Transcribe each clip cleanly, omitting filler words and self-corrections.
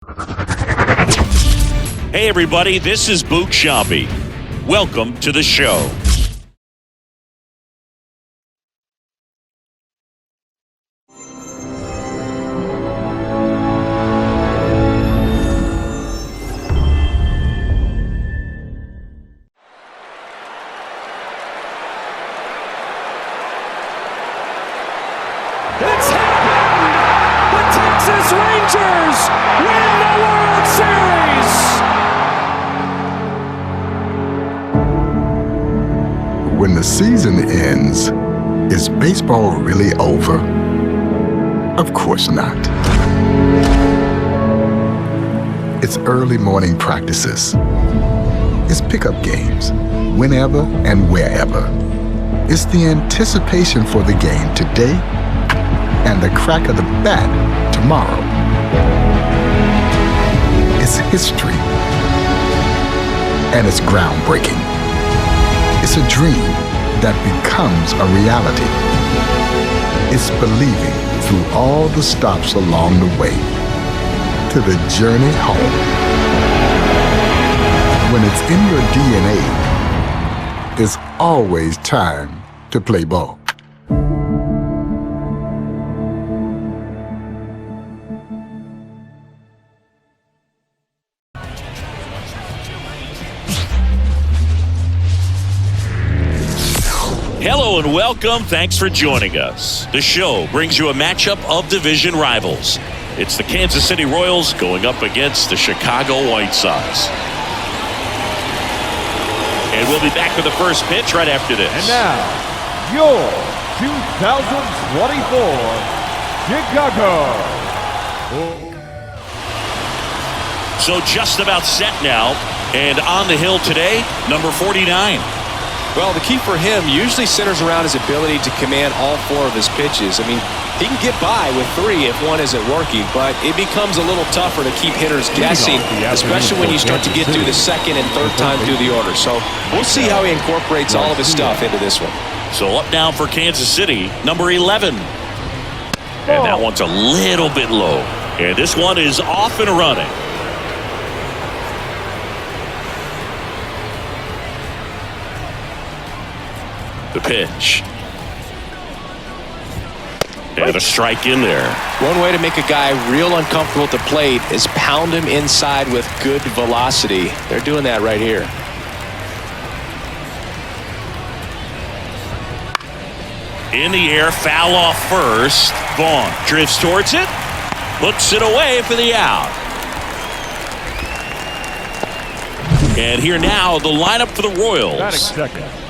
Hey everybody, this is Boog Shambi. Welcome to the show. It's happened! The Texas Rangers win the World Series! When the season ends, is baseball really over? Of course not. It's early morning practices. It's pickup games, whenever and wherever. It's the anticipation for the game today and the crack of the bat tomorrow. It's history, and it's groundbreaking. It's a dream that becomes a reality. It's believing through all the stops along the way to the journey home. When it's in your DNA, there's always time to play ball. Hello and welcome. Thanks for joining us. The show brings you a matchup of division rivals. It's the Kansas City Royals going up against the Chicago White Sox. And we'll be back with the first pitch right after this. And now, your 2024 Chicago. So just about set now, and on the hill today, number 49. Well, the key for him usually centers around his ability to command all four of his pitches. I mean, he can get by with three if one isn't working, but it becomes a little tougher to keep hitters guessing, especially when you start to get through the second and third time through the order. So we'll see how he incorporates all of his stuff into this one. So up now for Kansas City, number 11. And that one's a little bit low. And this one is off and running. The pitch. And a strike in there. One way to make a guy real uncomfortable at the plate is pound him inside with good velocity. They're doing that right here. In the air, foul off first. Vaughn drifts towards it. Looks it away for the out. And here now, the lineup for the Royals.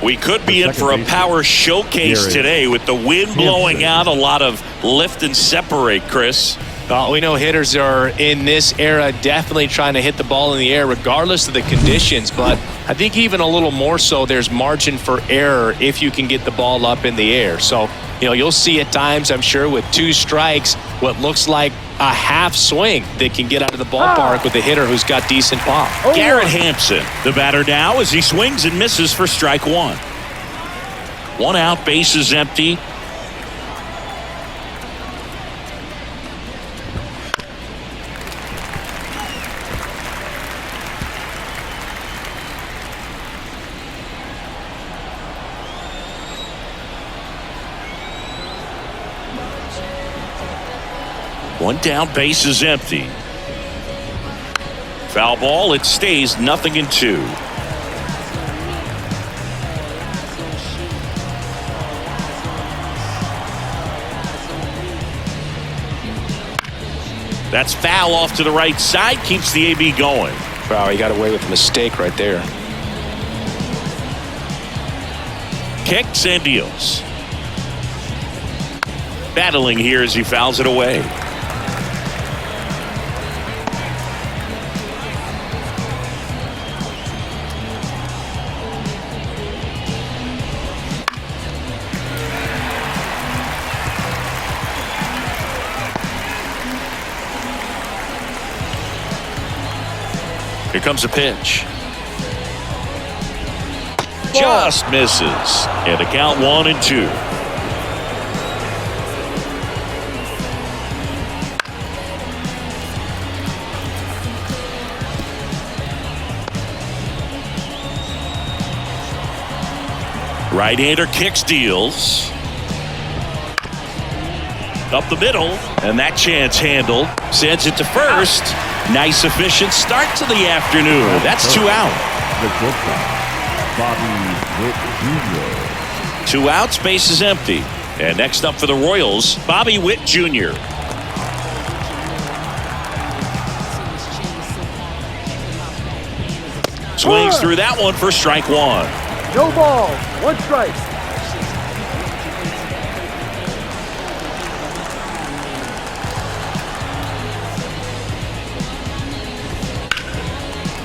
We could be in for a power showcase today with the wind blowing out. A lot of lift and separate, Chris. Well, we know hitters are in this era definitely trying to hit the ball in the air regardless of the conditions, but I think even a little more so there's margin for error if you can get the ball up in the air. So, you'll see at times, I'm sure, with two strikes, what looks like a half swing that can get out of the ballpark with a hitter who's got decent pop. Garrett Hampson, the batter now, as he swings and misses for strike one. One out, bases empty. One down, base is empty. Foul ball, it stays 0-2. That's foul off to the right side, keeps the AB going. Wow, he got away with a mistake right there. Kicks and deals. Battling here as he fouls it away. Here comes a pitch. Just misses. And the count 1-2. Right-hander kicks, deals. Up the middle, and that chance handled. Sends it to first. Nice, efficient start to the afternoon. That's 2 out. Bobby Witt Jr. 2 outs, base is empty. And next up for the Royals, Bobby Witt Jr. Swings through that one for strike 1. No ball, 1 strike.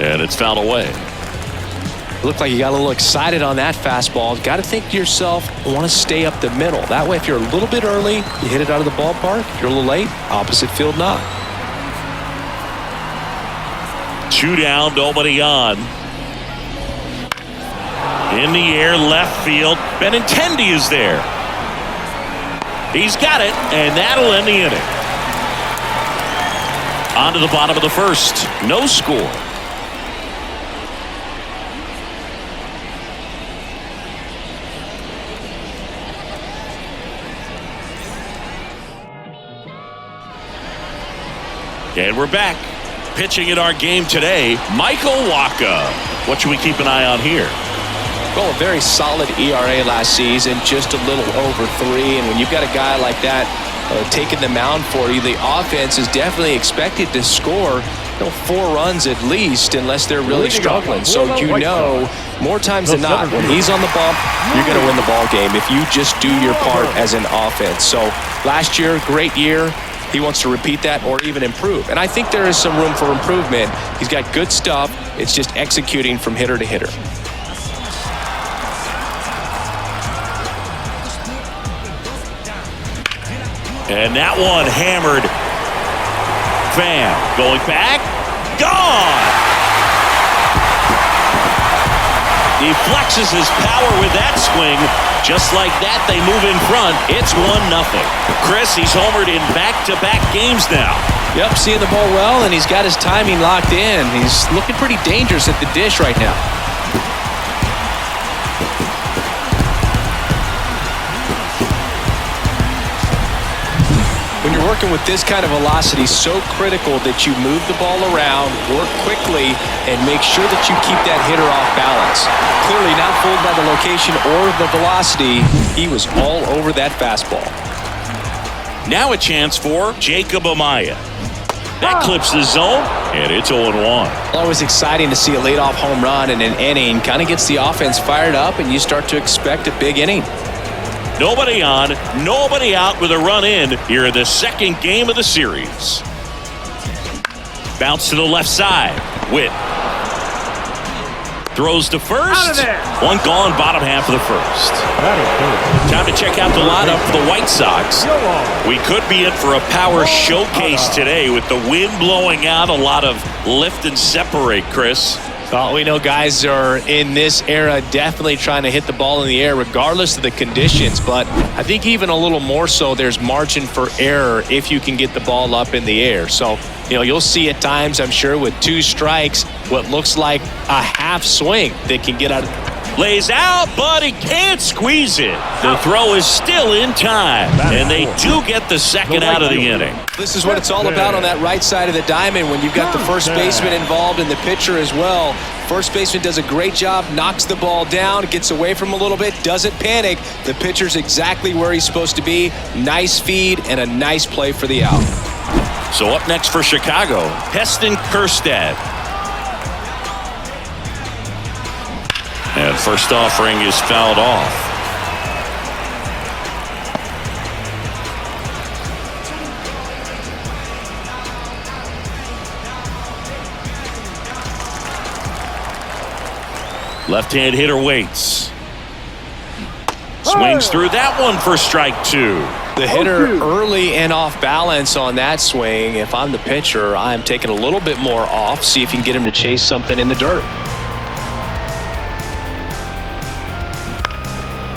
And it's fouled away. Looked like you got a little excited on that fastball. Got to think to yourself, I want to stay up the middle. That way, if you're a little bit early, you hit it out of the ballpark. If you're a little late, opposite field not. 2 down, nobody on. In the air, left field. Benintendi is there. He's got it, and that'll end the inning. On to the bottom of the first. No score. And we're back. Pitching in our game today, Michael Wacha. What should we keep an eye on here? Well, a very solid ERA last season, just a little over 3. And when you've got a guy like that taking the mound for you, the offense is definitely expected to score 4 runs at least, unless they're really struggling. So you know, more times than not, when he's on the bump, you're going to win the ball game if you just do your part as an offense. So last year, great year. He wants to repeat that or even improve. And I think there is some room for improvement. He's got good stuff. It's just executing from hitter to hitter. And that one hammered. Pham going back. Gone! He flexes his power with that swing. Just like that, they move in front. It's 1-0. Chris, he's homered in back-to-back games now. Yep, seeing the ball well, and he's got his timing locked in. He's looking pretty dangerous at the dish right now. When you're working with this kind of velocity, so critical that you move the ball around, work quickly, and make sure that you keep that hitter off balance. Clearly not fooled by the location or the velocity. He was all over that fastball. Now a chance for Jacob Amaya. That clips the zone, and it's 0-1. Always exciting to see a leadoff home run in an inning. Kind of gets the offense fired up, and you start to expect a big inning. Nobody on, nobody out with a run in here in the second game of the series. Bounce to the left side. Witt throws to first. One gone, bottom half of the first. Time to check out the lineup for the White Sox. We could be in for a power showcase today with the wind blowing out, a lot of lift and separate, Chris. Well, we know guys are in this era definitely trying to hit the ball in the air regardless of the conditions, but I think even a little more so there's margin for error if you can get the ball up in the air. So, you'll see at times, I'm sure, with 2 strikes, what looks like a half swing that can get out of. Lays out, but he can't squeeze it. The throw is still in time, and they do get the second out of the inning. This is what it's all about on that right side of the diamond when you've got the first baseman involved and the pitcher as well. First baseman does a great job, knocks the ball down, gets away from a little bit, doesn't panic. The pitcher's exactly where he's supposed to be. Nice feed and a nice play for the out. So up next for Chicago, Heston Kjerstad. And first offering is fouled off. Left-hand hitter waits. Swings through that one for strike 2. The hitter early and off balance on that swing. If I'm the pitcher, I'm taking a little bit more off, see if you can get him to chase something in the dirt.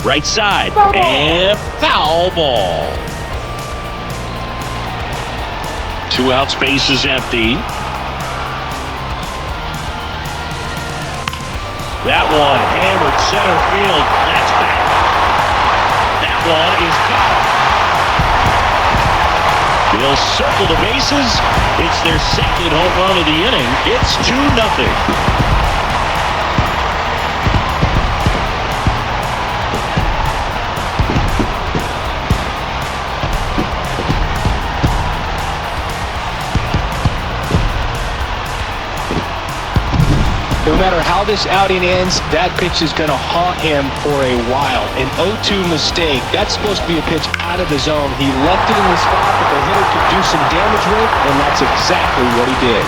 Right side, and foul ball. 2 outs, base is empty. That one hammered center field. That's back. ball is fouled. They'll circle the bases. It's their second home run of the inning. It's 2-0. No matter how this outing ends, that pitch is going to haunt him for a while. An 0-2 mistake. That's supposed to be a pitch out of the zone. He left it in the spot that the hitter could do some damage with, and that's exactly what he did.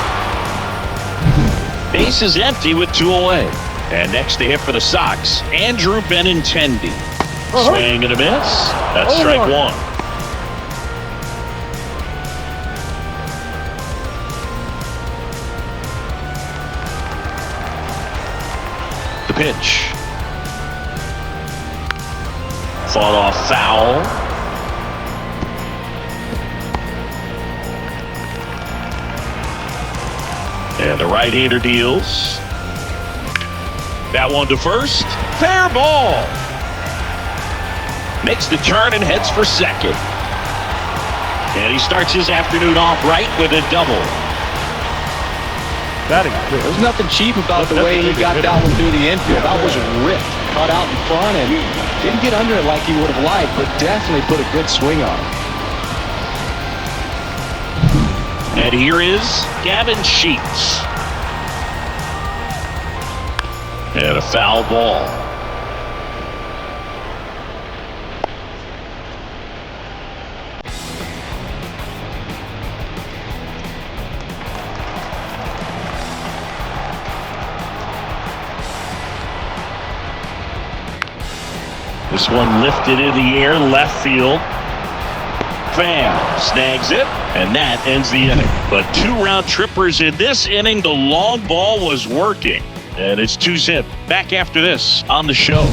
Base is empty with 2 away. And next to hit for the Sox, Andrew Benintendi. Swing and a miss. That's strike one. The pitch. Fought off foul. And the right-hander deals. That one to first. Fair ball. Makes the turn and heads for second. And he starts his afternoon off right with a double. There's nothing cheap about the way he got that one through the infield. That was ripped, cut out in front, and didn't get under it like he would have liked, but definitely put a good swing on it. And here is Gavin Sheets. And a foul ball. This one lifted in the air, left field. Pham snags it, and that ends the inning. But 2 round trippers in this inning. The long ball was working. And it's 2-zip. Back after this on the show.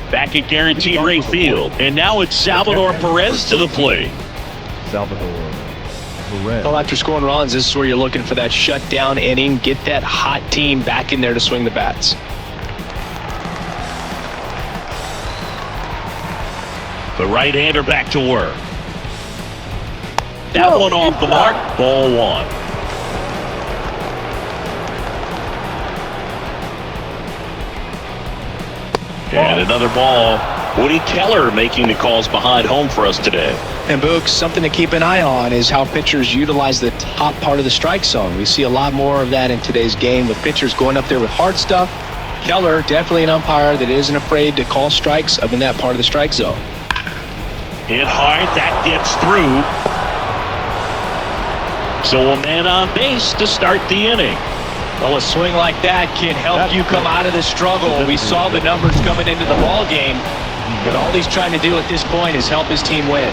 Back at Guaranteed Rate Field. And now it's Salvador Perez to the plate. Well, after scoring runs, this is where you're looking for that shutdown inning. Get that hot team back in there to swing the bats. The right-hander back to work. That one off the mark. Ball 1. And another ball. Woody Keller making the calls behind home for us today. And Boog, something to keep an eye on is how pitchers utilize the top part of the strike zone. We see a lot more of that in today's game with pitchers going up there with hard stuff. Keller, definitely an umpire that isn't afraid to call strikes up in that part of the strike zone. Hit hard, that gets through. So a man on base to start the inning. Well, a swing like that can help you come out of the struggle. We saw the numbers coming into the ball game, but all he's trying to do at this point is help his team win.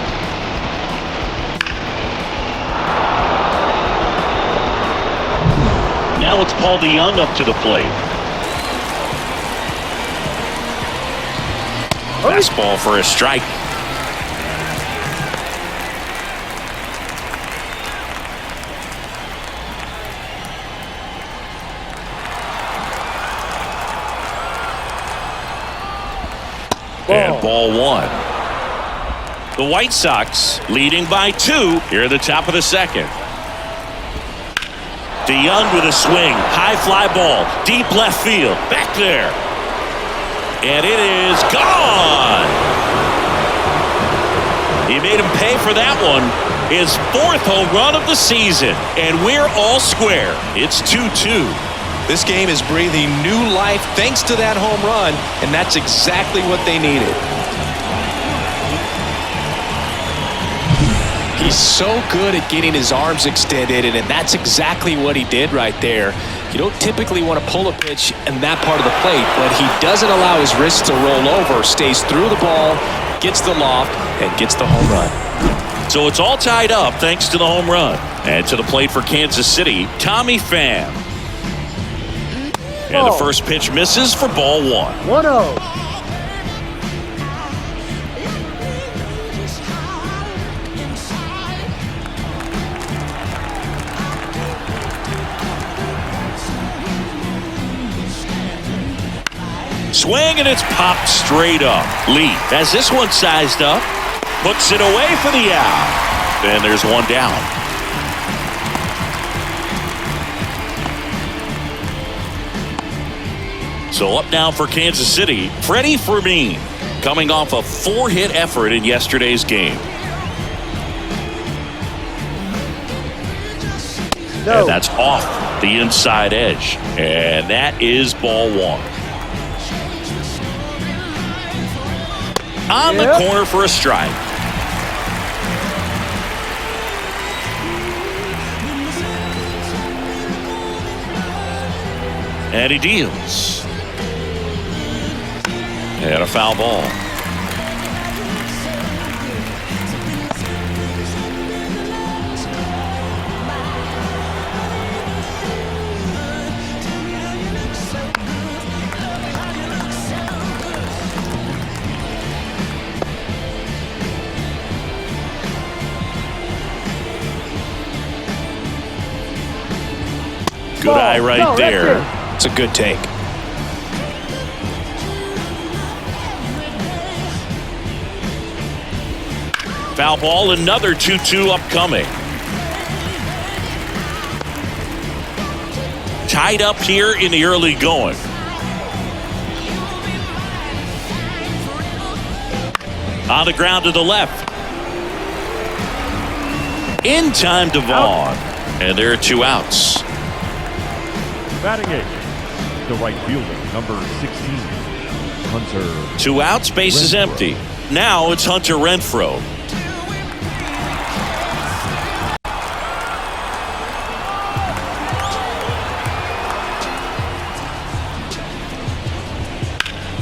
Now it's Paul DeYoung up to the plate. Fastball for a strike. And ball 1. The White Sox leading by 2 here at the top of the second. DeYoung with a swing. High fly ball. Deep left field. Back there. And it is gone. He made him pay for that one. His 4th home run of the season. And we're all square. It's 2-2. This game is breathing new life thanks to that home run, and that's exactly what they needed. He's so good at getting his arms extended, and that's exactly what he did right there. You don't typically want to pull a pitch in that part of the plate, but he doesn't allow his wrists to roll over, stays through the ball, gets the loft, and gets the home run. So it's all tied up thanks to the home run. And to the plate for Kansas City, Tommy Pham. And the first pitch misses for ball 1. 1-0. Swing, and it's popped straight up. Lee has this one sized up. Puts it away for the out. And there's one down. So up now for Kansas City, Freddie Fermin, coming off a 4-hit effort in yesterday's game. No. And that's off the inside edge. And that is ball one. On the corner for a strike. And he deals. And a foul ball. Good eye right there. It's a good take. Foul ball, another 2-2 upcoming. Tied up here in the early going. On the ground to the left. In time to Vaughn. And there are 2 outs. Batting eighth, the right fielder, number 16, Hunter. 2 outs, base is empty. Now it's Hunter Renfroe.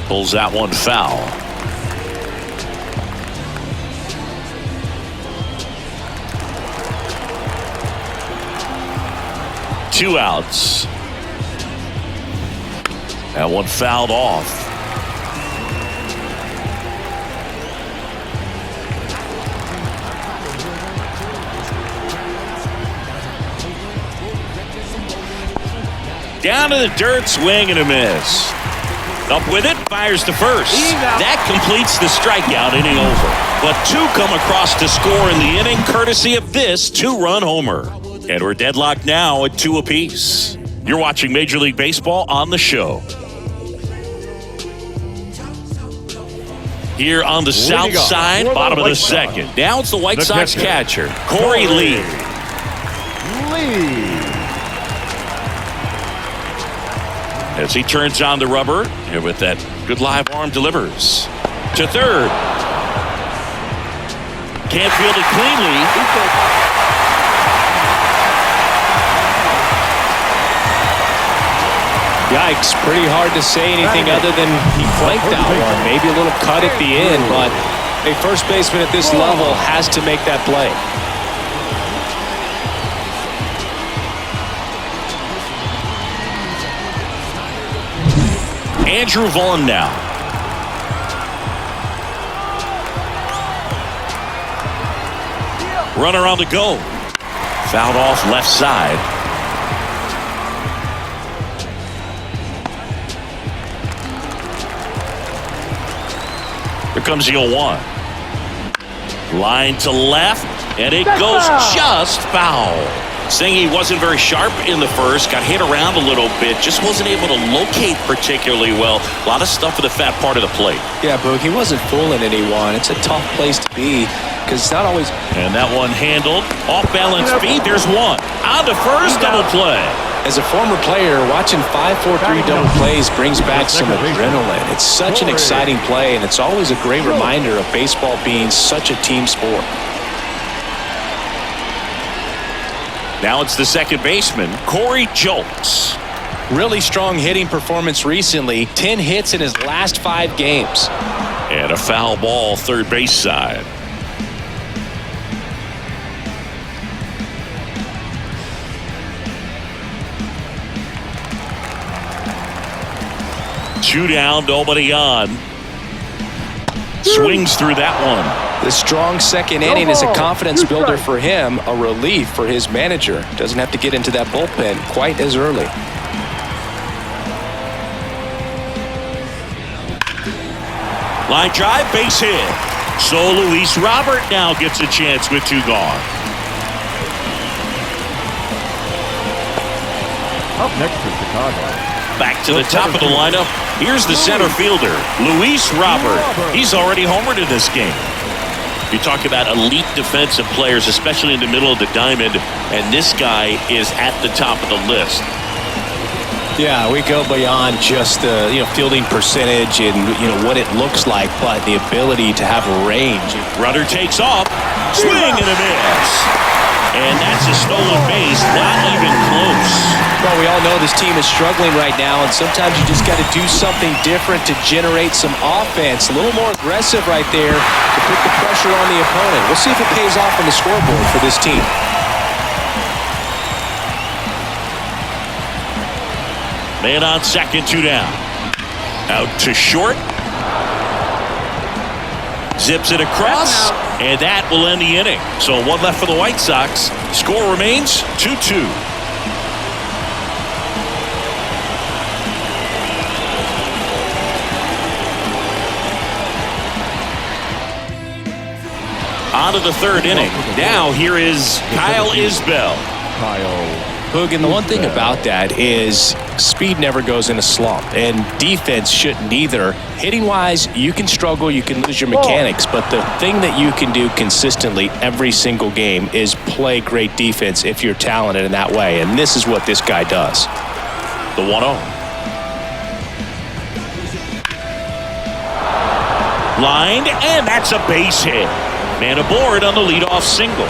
Pulls that one foul. Two outs. That one fouled off. Down to the dirt, swing and a miss. Up with it, fires to first. That completes the strikeout, inning over. But 2 come across to score in the inning, courtesy of this 2-run homer. And we're deadlocked now at 2 apiece. You're watching Major League Baseball on the show. Here on the south side, bottom of the second. Now it's the White Sox catcher, Corey Lee. As he turns on the rubber, and with that good live arm delivers to third. Can't field it cleanly. Yikes, pretty hard to say anything other than he flanked that one. Maybe a little cut at the end, but a first baseman at this level has to make that play. Andrew Vaughn now. Runner on the go. Fouled off left side. Here comes the 0-1. Line to left, and it goes just foul. Saying he wasn't very sharp in the first, got hit around a little bit, just wasn't able to locate particularly well. A lot of stuff in the fat part of the plate. Yeah, Boog, he wasn't fooling anyone. It's a tough place to be because it's not always. And that one handled. Off balance feet, there's one. On the first, double play. As a former player, watching 5-4-3 double plays brings back some adrenaline. It's such an exciting play, and it's always a great reminder of baseball being such a team sport. Now it's the second baseman, Corey Julks. Really strong hitting performance recently. 10 hits in his last 5 games. And a foul ball, third base side. Two down, nobody on. Swings through that one. The strong second inning is a confidence builder for him, a relief for his manager. Doesn't have to get into that bullpen quite as early. Line drive, base hit. So Luis Robert now gets a chance with 2 gone. Up next for Chicago. Back to the top of the lineup. Here's the center fielder, Luis Robert. He's already homered in this game. You talk about elite defensive players, especially in the middle of the diamond, and this guy is at the top of the list. Yeah, we go beyond just the fielding percentage and what it looks like, but the ability to have a range. Runner takes off, swing and a miss. And that's a stolen base, not even close. Well, we all know this team is struggling right now, and sometimes you just got to do something different to generate some offense. A little more aggressive right there to put the pressure on the opponent. We'll see if it pays off on the scoreboard for this team. Man on second, 2 down. Out to short. Zips it across, and that will end the inning. So 1 left for the White Sox. Score remains 2-2. On to the 3rd inning. Now here is Kyle Isbell. Hoog, and the one thing about that is speed never goes in a slump, and defense shouldn't either. Hitting-wise, you can struggle, you can lose your mechanics, but the thing that you can do consistently every single game is play great defense if you're talented in that way, and this is what this guy does. The 1-0. Lined, and that's a base hit. Man aboard on the leadoff single.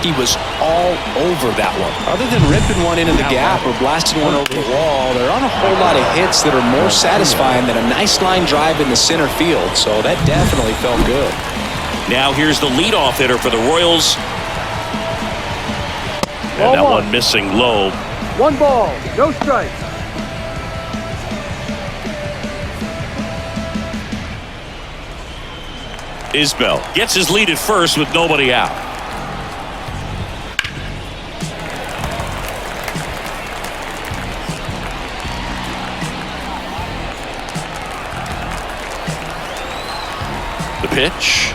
He was all over that one. Other than ripping one into the gap or blasting one over the wall, there aren't a whole lot of hits that are more satisfying than a nice line drive in the center field, so that definitely felt good. Now here's the leadoff hitter for the Royals. And that one missing low. 1 ball, no strikes. Isbell gets his lead at first with nobody out. The pitch.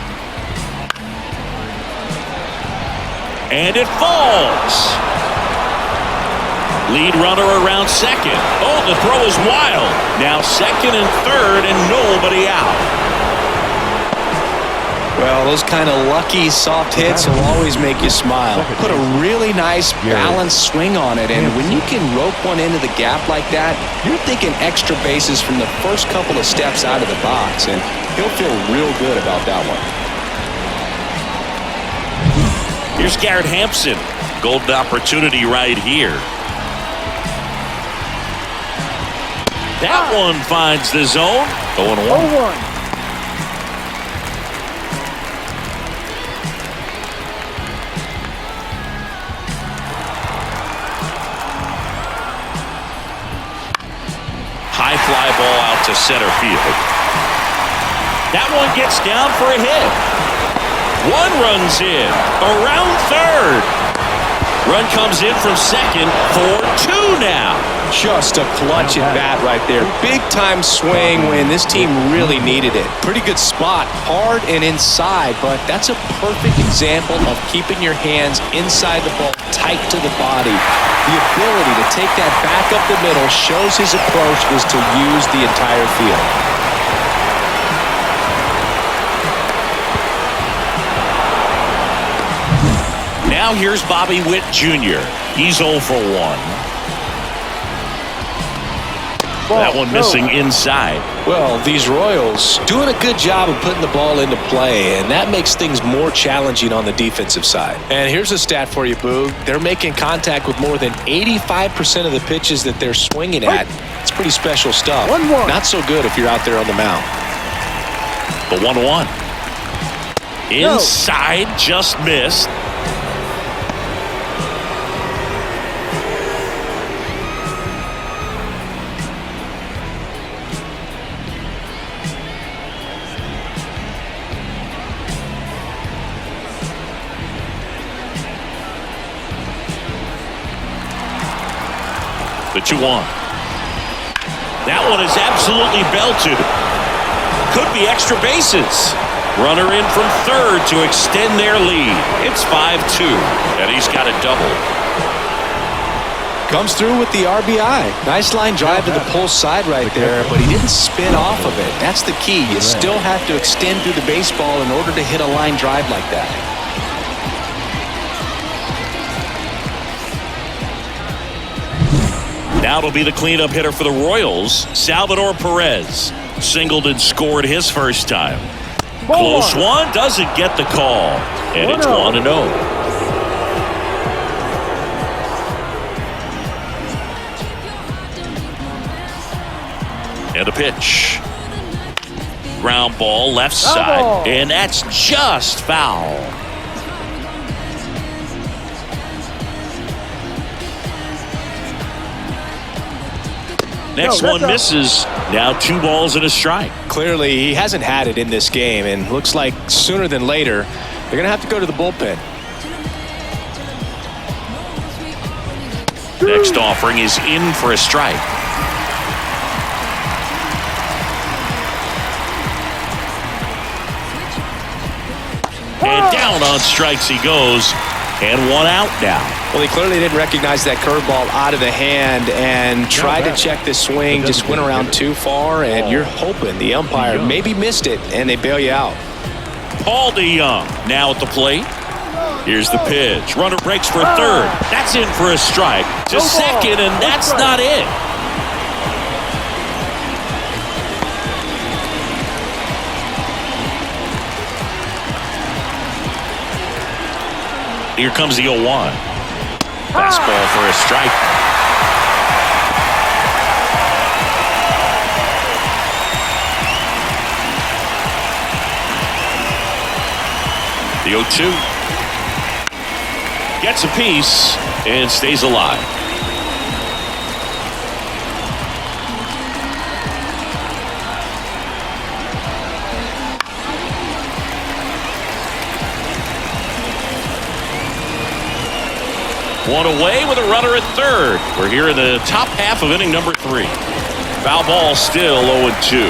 And it falls. Lead runner around second. Oh, the throw is wild. Now second and third and nobody out. Well, those kind of lucky soft hits will always make you smile. Put a really nice balanced swing on it, and when you can rope one into the gap like that, you're thinking extra bases from the first couple of steps out of the box, and he'll feel real good about that one. Here's Garrett Hampson. Golden opportunity right here. That one finds the zone. 0-1. 0-1. High fly ball out to center field. That one gets down for a hit. One runs in. Around third. Run comes in from second for 2 now. Just a clutch at bat right there. Big time swing when this team really needed it. Pretty good spot, hard and inside, but that's a perfect example of keeping your hands inside the ball, tight to the body. The ability to take that back up the middle shows his approach is to use the entire field. Now here's Bobby Witt Jr. He's 0 for 1. That one missing inside. Well, these Royals doing a good job of putting the ball into play, and that makes things more challenging on the defensive side. And here's a stat for you, Boog. They're making contact with more than 85% of the pitches that they're swinging at. It's pretty special stuff. 1-1. Not so good if you're out there on the mound. The 1-1. Inside, just missed. The 2-1. That one is absolutely belted. Could be extra bases. Runner in from third to extend their lead. It's 5-2, and he's got a double. Comes through with the RBI. Nice line drive to the pull side right there, but he didn't spin off of it. That's the key. You still have to extend through the baseball in order to hit a line drive like that. Now it'll be the cleanup hitter for the Royals, Salvador Perez. Singled and scored his first time. Close one, doesn't get the call. And it's 1-0. And a pitch. Ground ball left side, and that's just foul. Next one misses. Now 2 balls and a strike. Clearly, he hasn't had it in this game, and looks like sooner than later, they're going to have to go to the bullpen. Next offering is in for a strike. And down on strikes he goes. And 1 out now. Well, he clearly didn't recognize that curveball out of the hand and tried to check the swing, just went around too far, and you're hoping the umpire maybe missed it, and they bail you out. Paul DeYoung now at the plate. Here's the pitch. Runner breaks for third. That's in for a strike. To second, and that's not it. Here comes the 0-1. Fastball for a strike. The 0-2. Gets a piece and stays alive. One away with a runner at third. We're here in the top half of inning number 3. Foul ball still 0-2.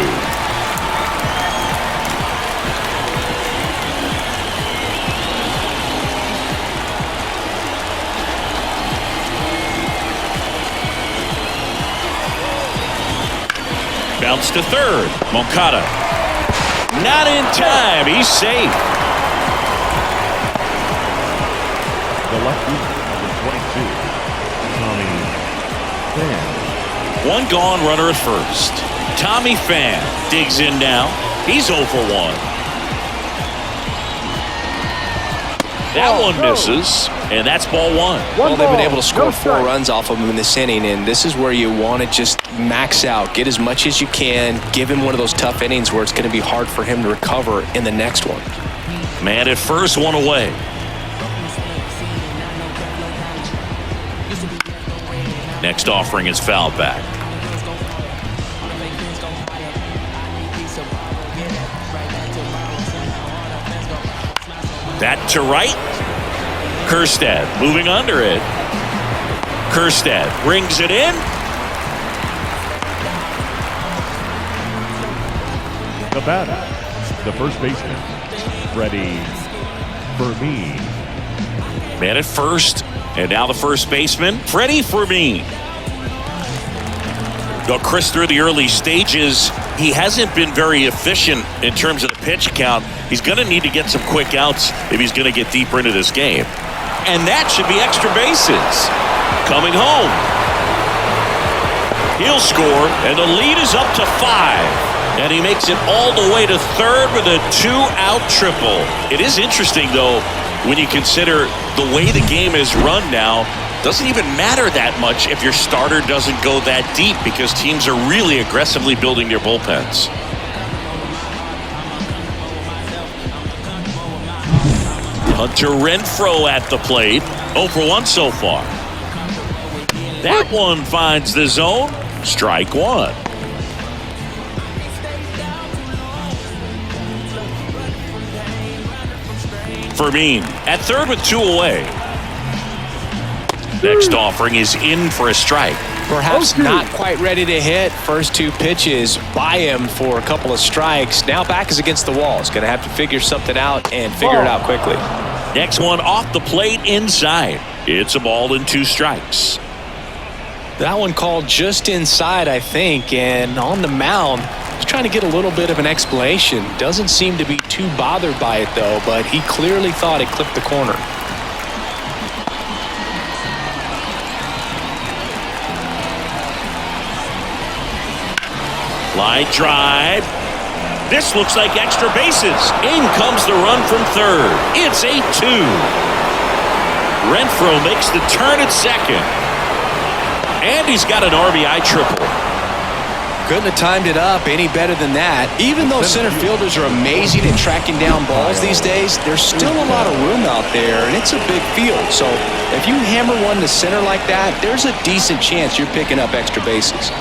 Bounce to third. Moncada. Not in time. He's safe. The lefty. 22, Tommy Pham. 1 gone, runner at first. Tommy Pham digs in now. He's 0 for 1. That one misses, and that's ball 1. Well, they've been able to score 4 runs off of him in this inning, and this is where you want to just max out, get as much as you can, give him one of those tough innings where it's going to be hard for him to recover in the next one. Man at first, 1 away. Next offering is fouled back. That to right. Kjerstad moving under it. Kjerstad brings it in. The batter, the first baseman, Freddie Fermin. Man at first. And now the first baseman, Freddie Fermin. Though Chris, through the early stages, he hasn't been very efficient in terms of the pitch count. He's going to need to get some quick outs if he's going to get deeper into this game. And that should be extra bases. Coming home. He'll score, and the lead is up to 5. And he makes it all the way to third with a 2-out triple. It is interesting, though, when you consider the way the game is run now. Doesn't even matter that much if your starter doesn't go that deep, because teams are really aggressively building their bullpens. Hunter Renfroe at the plate. 0 for 1 so far. That one finds the zone. Strike 1. Fermin at third with 2 away. Next offering is in for a strike. Perhaps not quite ready to hit. First two pitches by him for a couple of strikes. Now back is against the wall. He's going to have to figure something out and figure it out quickly. Next one off the plate inside. It's a ball and 2 strikes. That one called just inside, I think, and on the mound, he's trying to get a little bit of an explanation. Doesn't seem to be too bothered by it, though, but he clearly thought it clipped the corner. Line drive. This looks like extra bases. In comes the run from third. It's 8-2. Renfroe makes the turn at second. And he's got an RBI triple. Couldn't have timed it up any better than that. Even though center fielders are amazing at tracking down balls these days, there's still a lot of room out there, and it's a big field. So if you hammer one to center like that, there's a decent chance you're picking up extra bases.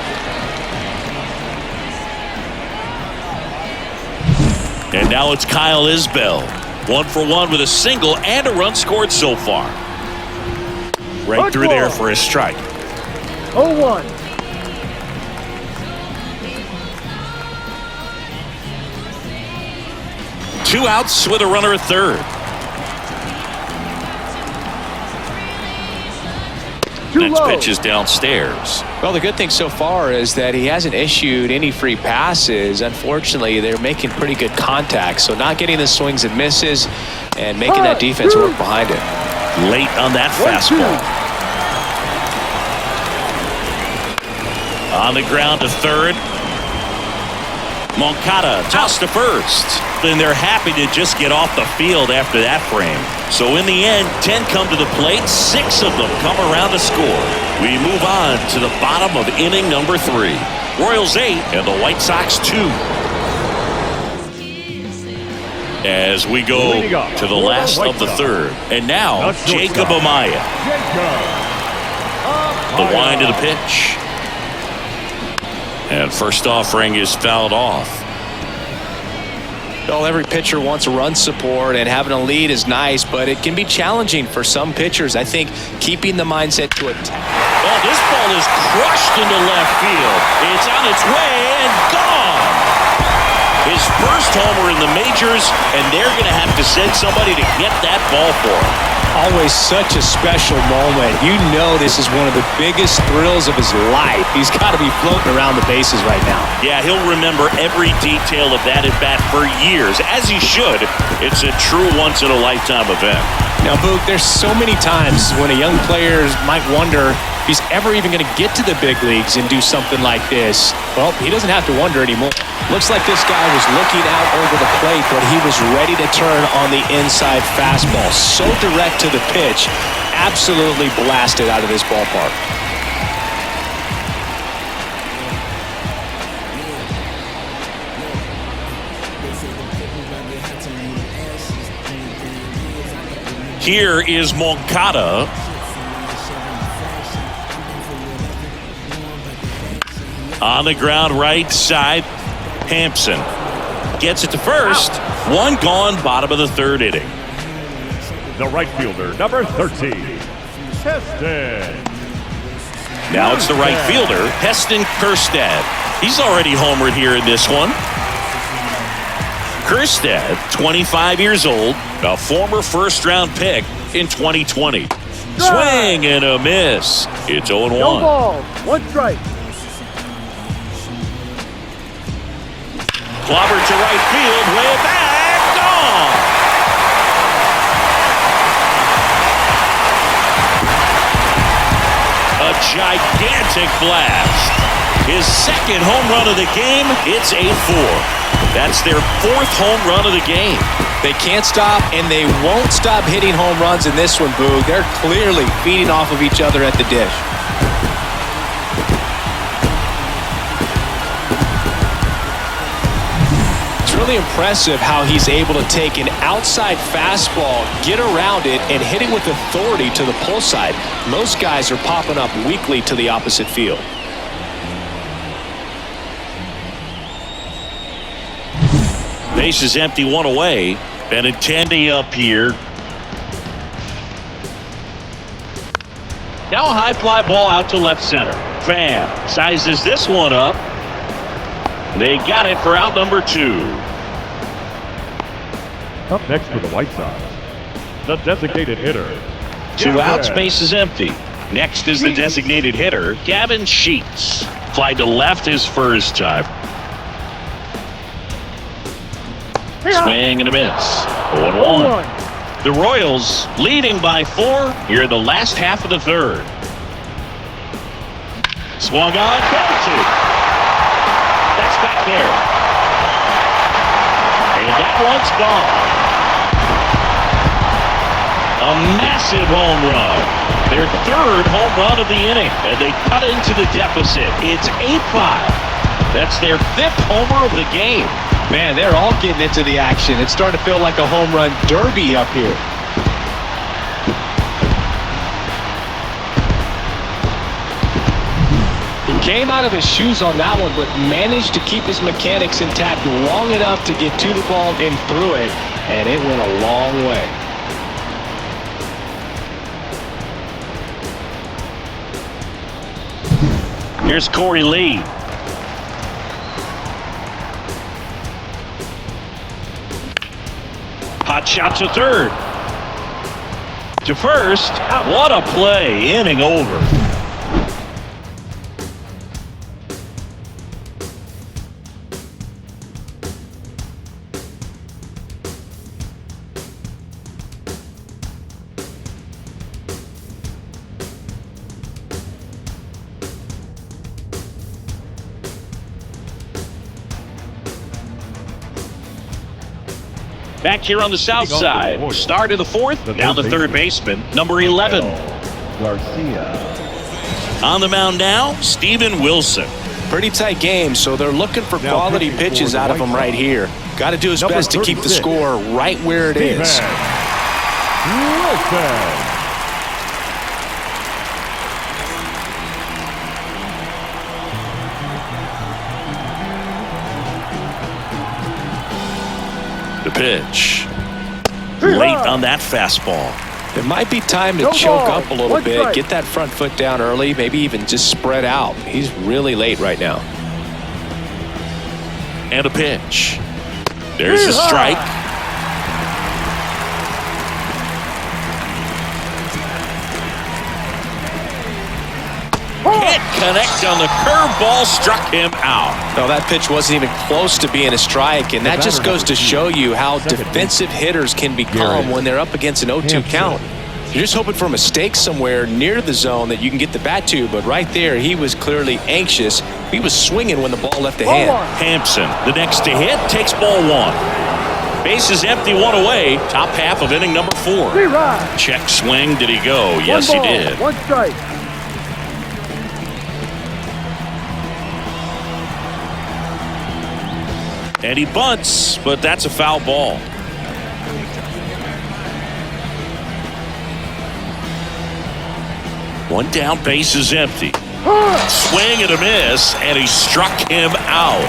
And now it's Kyle Isbell. 1 for 1 with a single and a run scored so far. Right through there for his strike. 0-1. Two outs with a runner at third. Next pitch is downstairs. Well, the good thing so far is that he hasn't issued any free passes. Unfortunately, they're making pretty good contact, so not getting the swings and misses and making that defense work behind it. Late on that fastball. On the ground to third. Moncada tossed to first. And they're happy to just get off the field after that frame. So in the end, 10 come to the plate. 6 of them come around to score. We move on to the bottom of inning number 3. Royals 8 and the White Sox 2. As we go to the last of the third. And now, Jacob Amaya. The wind of the pitch. And first offering is fouled off. Well, every pitcher wants a run support, and having a lead is nice, but it can be challenging for some pitchers. I think keeping the mindset to attack. Oh, this ball is crushed into left field. It's on its way and gone. His first homer in the majors, and they're going to have to send somebody to get that ball for him. Always such a special moment. You know this is one of the biggest thrills of his life. He's got to be floating around the bases right now. Yeah, he'll remember every detail of that at-bat for years, as he should. It's a true once-in-a-lifetime event. Now, Boog, there's so many times when a young player might wonder if he's ever even going to get to the big leagues and do something like this. Well, he doesn't have to wonder anymore. Looks like this guy was looking out over the plate, but he was ready to turn on the inside fastball. So direct to the pitch, absolutely blasted out of this ballpark. Here is Moncada. On the ground right side, Hampson gets it to first. One gone, bottom of the third inning. The right fielder, number 13, Heston. Now it's the right fielder, Heston Kjerstad. He's already homered here in this one. Kjerstad, 25 years old, a former first-round pick in 2020. Swing and a miss. It's 0-1. No ball, 1 strike. Clobber to right field, way back, gone. A gigantic blast. His second home run of the game, it's a 4. That's their 4th home run of the game. They can't stop, and they won't stop hitting home runs in this one, Boog. They're clearly feeding off of each other at the dish. Really impressive how he's able to take an outside fastball, get around it, and hit it with authority to the pull side. Most guys are popping up weakly to the opposite field. Base is empty, 1 away. Benintendi up here. Now a high fly ball out to left center. fan sizes this one up. They got it for out number 2. Up next for the White Sox, the designated hitter. 2 outs, base is empty. Next is the designated hitter, Gavin Sheets. Fly to left his first time. Swing and a miss. 0-1. The Royals leading by 4 here in the last half of the 3rd. Swung on, belted. That's back there. And that one's gone. A massive home run. Their 3rd home run of the inning, and they cut into the deficit. It's 8-5. That's their 5th homer of the game. Man, they're all getting into the action. It's starting to feel like a home run derby up here. He came out of his shoes on that one, but managed to keep his mechanics intact long enough to get to the ball and through it, and it went a long way. Here's Corey Lee. Hot shot to 3rd. To 1st. What a play. Inning over. Back here on the south side. Start of the 4th. Now the 3rd baseman, number 11. Garcia. On the mound now, Steven Wilson. Pretty tight game, so they're looking for quality pitches out of him right here. Got to do his best to keep the score right where it is. Wilson. The pitch. Late on that fastball. It might be time to choke up a little bit, get that front foot down early, maybe even just spread out. He's really late right now. And a pitch. There's a strike. Can't connect on the curveball, struck him out. No, that pitch wasn't even close to being a strike, and that just goes to show you how defensive hitters can become when they're up against an 0-2 count. You're just hoping for a mistake somewhere near the zone that you can get the bat to, but right there, he was clearly anxious. He was swinging when the ball left the hand. Hampson, the next to hit, takes ball 1. Base is empty, 1 away. Top half of inning number 4. Check swing. Did he go? Yes, he did. 1 strike. And he bunts, but that's a foul ball. One down, base is empty. Swing and a miss, and he struck him out.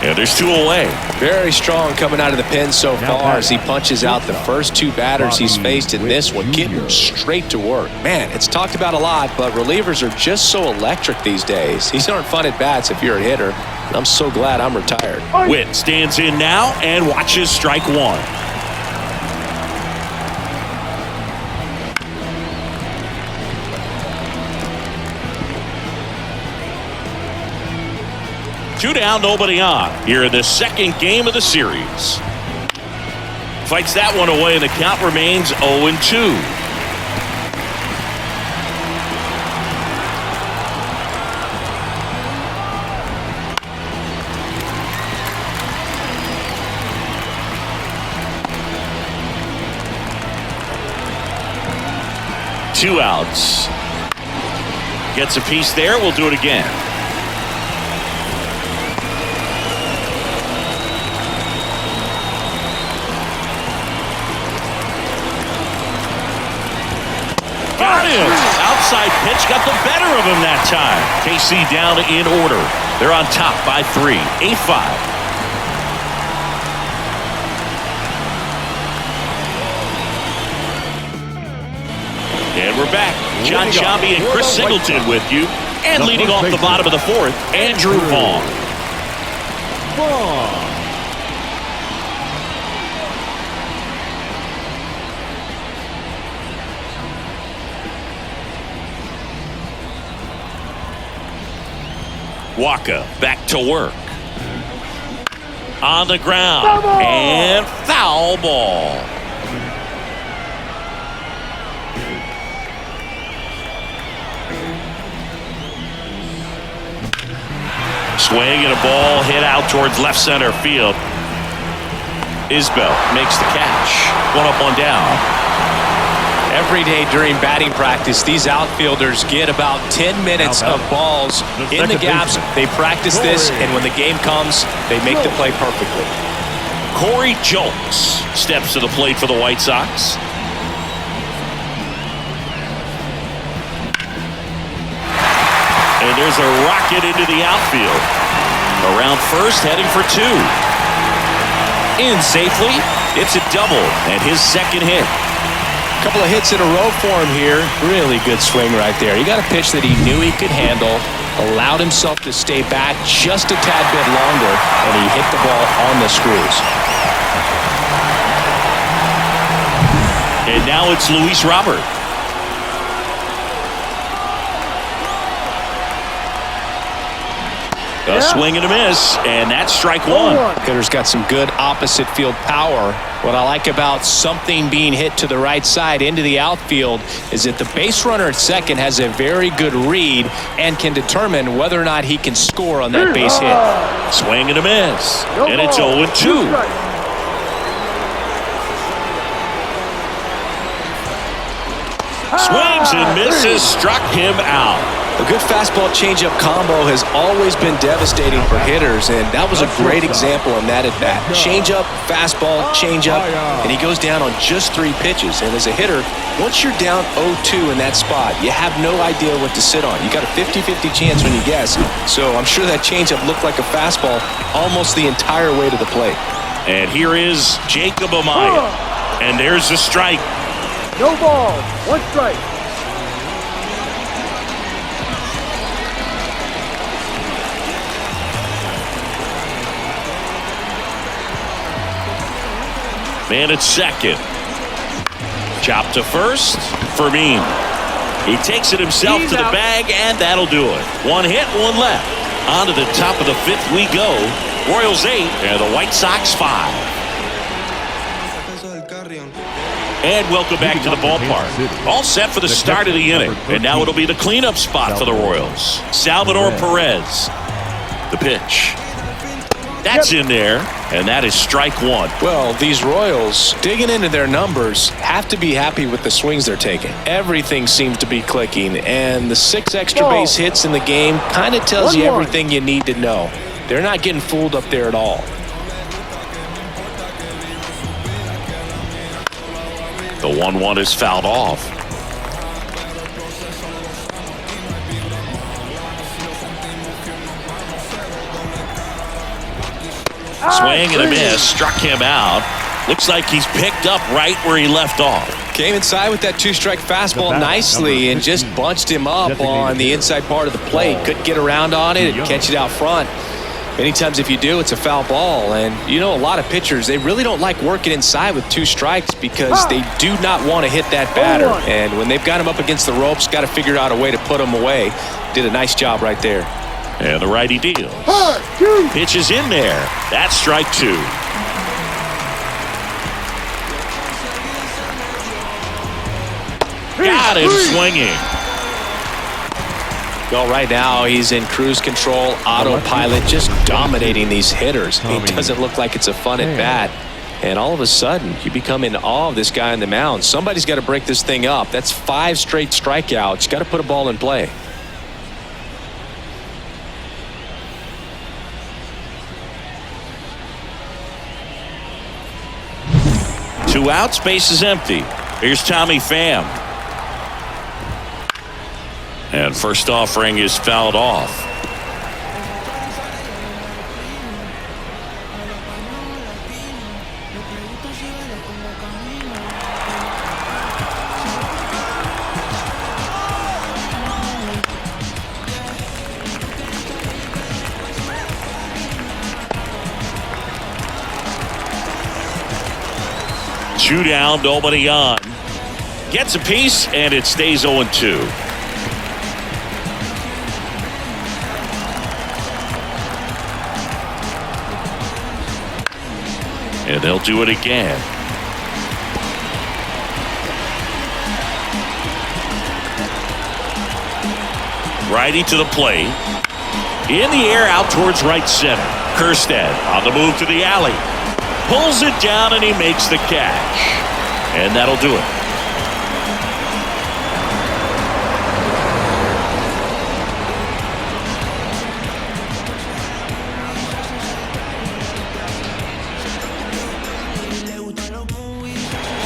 And there's 2 away. Very strong coming out of the pen so far as he punches out the first 2 batters he's faced in this one, getting straight to work. Man, it's talked about a lot, but relievers are just so electric these days. These aren't fun at bats if you're a hitter. And I'm so glad I'm retired. Witt stands in now and watches strike 1. Two down, nobody on. Here in the 2nd game of the series. Fights that one away, and the count remains 0-2. Two outs. Gets a piece there. We'll do it again. Got him. Outside pitch got the better of him that time. KC down in order. They're on top by 3. 8-5. And we're back. John Sciambi and Chris Singleton with you. And leading off the bottom of the fourth, Andrew Vaughn. Waka back to work. On the ground. And foul ball. Swing and a ball hit out towards left center field. Isbell makes the catch. One up, one down. Every day during batting practice, these outfielders get about 10 minutes of balls in the gaps. They practice this, and when the game comes, they make the play perfectly. Corey Julks steps to the plate for the White Sox. And there's a rocket into the outfield. Around first, heading for two. In safely. It's a double and his second hit. Couple of hits in a row for him here. Really good swing right there. He got a pitch that he knew he could handle, allowed himself to stay back just a tad bit longer, and he hit the ball on the screws. And now it's Luis Robert. A swing and a miss, and that's strike one. Hitter's got some good opposite field power. What I like about something being hit to the right side into the outfield is that the base runner at second has a very good read and can determine whether or not he can score on that base hit. Swing and a miss, and it's 0-2. Swings and misses, struck him out. A good fastball changeup combo has always been devastating for hitters, and that was a great example in that at-bat. Changeup, fastball, changeup, and he goes down on just 3 pitches. And as a hitter, once you're down 0-2 in that spot, you have no idea what to sit on. You got a 50-50 chance when you guess. So I'm sure that changeup looked like a fastball almost the entire way to the plate. And here is Jacob Amaya. And there's the strike. No ball, 1 strike. Man at second. Chop to first. Fermin. He takes it himself to the bag, and that'll do it. 1 hit, 1 left. On to the top of the 5th we go. Royals 8 and the White Sox 5. And welcome back to the ballpark. All set for the start of the inning. And now it'll be the cleanup spot for the Royals. Salvador Perez. The pitch. That's in there, and that is strike 1. Well, these Royals, digging into their numbers, have to be happy with the swings they're taking. Everything seems to be clicking, and the 6 extra base hits in the game kind of tells you everything you need to know. They're not getting fooled up there at all. The 1-1 is fouled off. Swing and a miss, struck him out. Looks like he's picked up right where he left off. Came inside with that 2-strike fastball nicely and just bunched him up on the inside part of the plate. Couldn't get around on it and catch it out front. Many times if you do, it's a foul ball. And you know, a lot of pitchers, they really don't like working inside with 2 strikes because they do not want to hit that batter. And when they've got him up against the ropes, got to figure out a way to put him away. Did a nice job right there. And the righty deals. Pitch is in there. That's strike 2. Got him swinging. Well, right now he's in cruise control, autopilot, just dominating these hitters. It doesn't look like it's a fun at bat. And all of a sudden, you become in awe of this guy on the mound. Somebody's got to break this thing up. That's 5 straight strikeouts. Got to put a ball in play. Two outs, base is empty. Here's Tommy Pham. And first offering is fouled off. 2 down, nobody on. Gets a piece, and it stays 0-2. And they'll do it again. Righty to the plate. In the air out towards right center. Kerstead on the move to the alley. Pulls it down and he makes the catch. And that'll do it.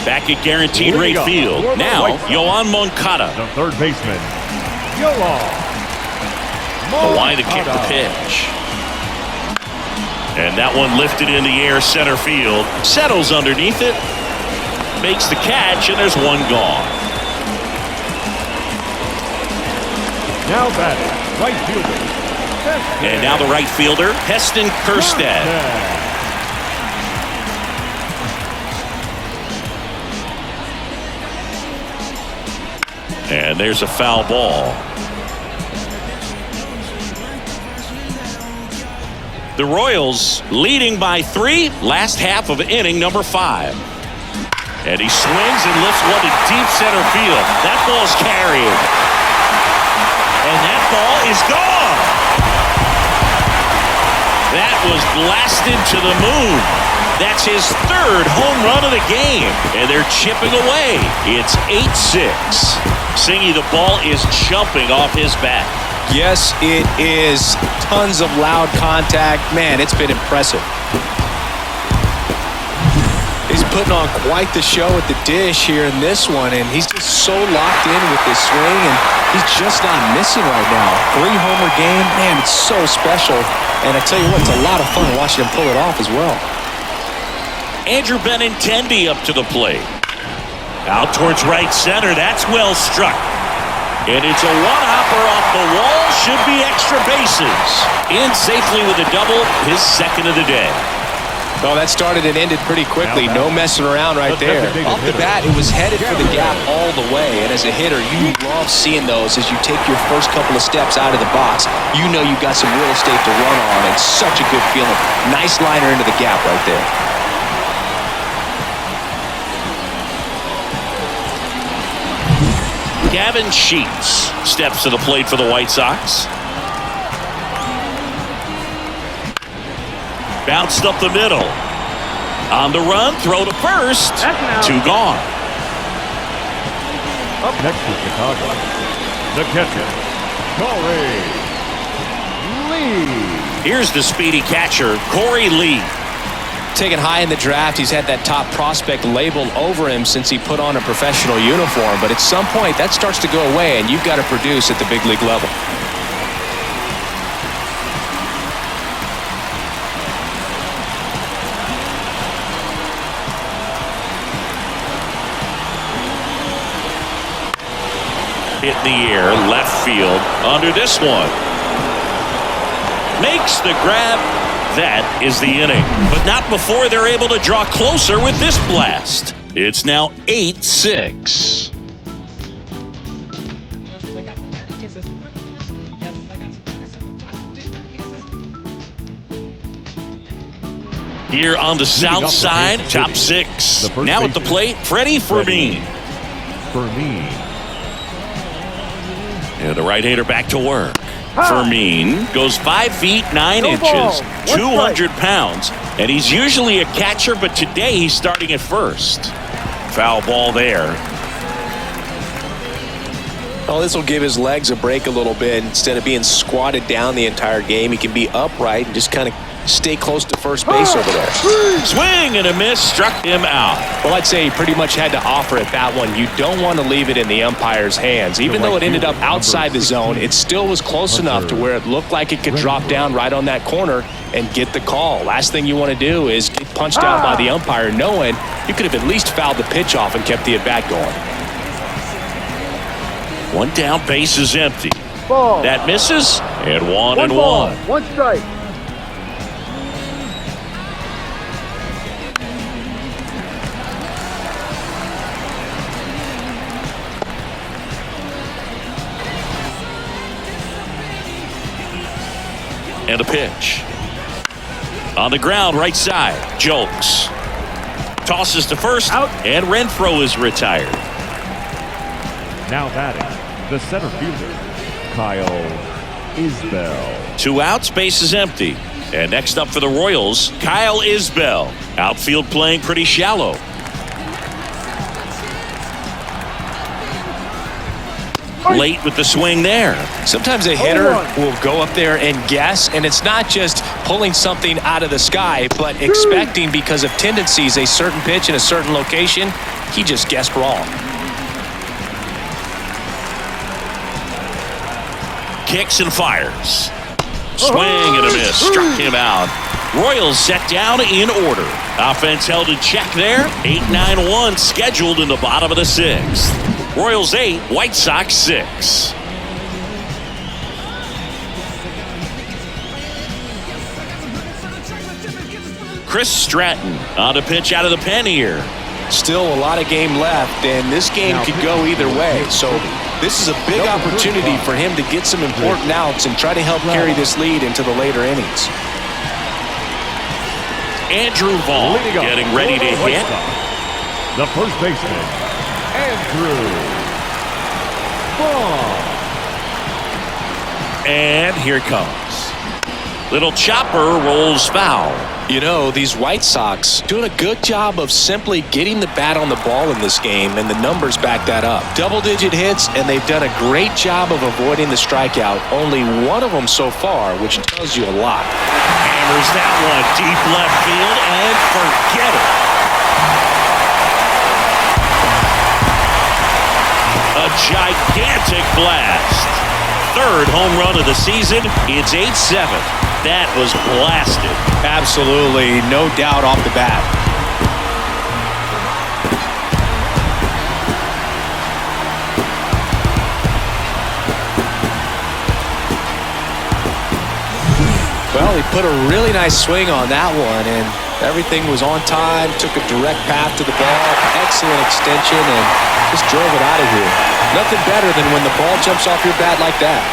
Back at guaranteed rate field. Now, Yoan Moncada. The third baseman, Hawaii to kick the pitch. And that one lifted in the air center field. Settles underneath it. Makes the catch, and there's one gone. Now batting, right fielder. And now the right fielder, Heston Kerstead. And there's a foul ball. The Royals leading by 3, last half of inning number 5. And he swings and lifts one to deep center field. That ball's carried. And that ball is gone. That was blasted to the moon. That's his 3rd home run of the game. And they're chipping away. It's 8-6. Singy, the ball is jumping off his bat. Yes, it is. Tons of loud contact. Man, it's been impressive. He's putting on quite the show at the dish here in this one, and he's just so locked in with this swing, and he's just not missing right now. 3-homer game, man, it's so special. And I tell you what, it's a lot of fun watching him pull it off as well. Andrew Benintendi up to the plate. Out towards right center. That's well struck. And it's a one-hopper off the wall. Should be extra bases. In safely with a double, his 2nd of the day. Well, that started and ended pretty quickly. No messing around right there. Off the bat, it was headed for the gap all the way. And as a hitter, you love seeing those as you take your first couple of steps out of the box. You know you've got some real estate to run on. It's such a good feeling. Nice liner into the gap right there. Gavin Sheets steps to the plate for the White Sox. Bounced up the middle. On the run, throw to first. 2 gone. Up next to Chicago, the catcher, Corey Lee. Here's the speedy catcher, Corey Lee. Taken high in the draft, he's had that top prospect label over him since he put on a professional uniform. But at some point, that starts to go away, and you've got to produce at the big league level. Hit in the air, left field, under this one. Makes the grab. That is the inning, but not before they're able to draw closer with this blast. It's now 8-6. Here on the south side, top 6. Now at the plate, Freddie Fermin. And the right-hander back to work. Fermin goes 5 feet 9 inches, 200 pounds, and he's usually a catcher, but today he's starting at first. Foul ball there. Well, this will give his legs a break a little bit. Instead of being squatted down the entire game, he can be upright and just kind of stay close to first base over there. Swing and a miss, struck him out. Well, I'd say he pretty much had to offer at that one. You don't want to leave it in the umpire's hands. Even though it ended up outside the zone, it still was close enough to where it looked like it could drop down right on that corner and get the call. Last thing you want to do is get punched out by the umpire knowing you could have at least fouled the pitch off and kept the at-bat going. One down, base is empty. Ball. That misses, and one and ball, one. 1 strike. And a pitch. On the ground, right side. Jokes. Tosses to first. Out. And Renfroe is retired. Now batting, the center fielder, Kyle Isbell. 2 outs, base is empty. And next up for the Royals, Kyle Isbell. Outfield playing pretty shallow. Late with the swing there. Sometimes a hitter will go up there and guess, and it's not just pulling something out of the sky, but expecting because of tendencies a certain pitch in a certain location. He just guessed wrong. Kicks and fires. Swing and a miss. Struck him out. Royals set down in order. Offense held in check there. 8-9-1 scheduled in the bottom of the 6th. Royals 8, White Sox 6. Chris Stratton on a pitch out of the pen here. Still a lot of game left, and this game could go either way. So this is a big opportunity for him to get some important outs and try to help carry this lead into the later innings. Andrew Vaughn getting ready to hit. The first baseman, Andrew Vaughn. And here comes. Little chopper rolls foul. You know, these White Sox doing a good job of simply getting the bat on the ball in this game, and the numbers back that up. Double-digit hits, and they've done a great job of avoiding the strikeout. Only one of them so far, which tells you a lot. Hammers that one deep left field, and forget it. A gigantic blast. 3rd home run of the season. It's 8-7. That was blasted. Absolutely, no doubt off the bat. Well, he put a really nice swing on that one, and everything was on time, took a direct path to the ball, excellent extension, and just drove it out of here. Nothing better than when the ball jumps off your bat like that.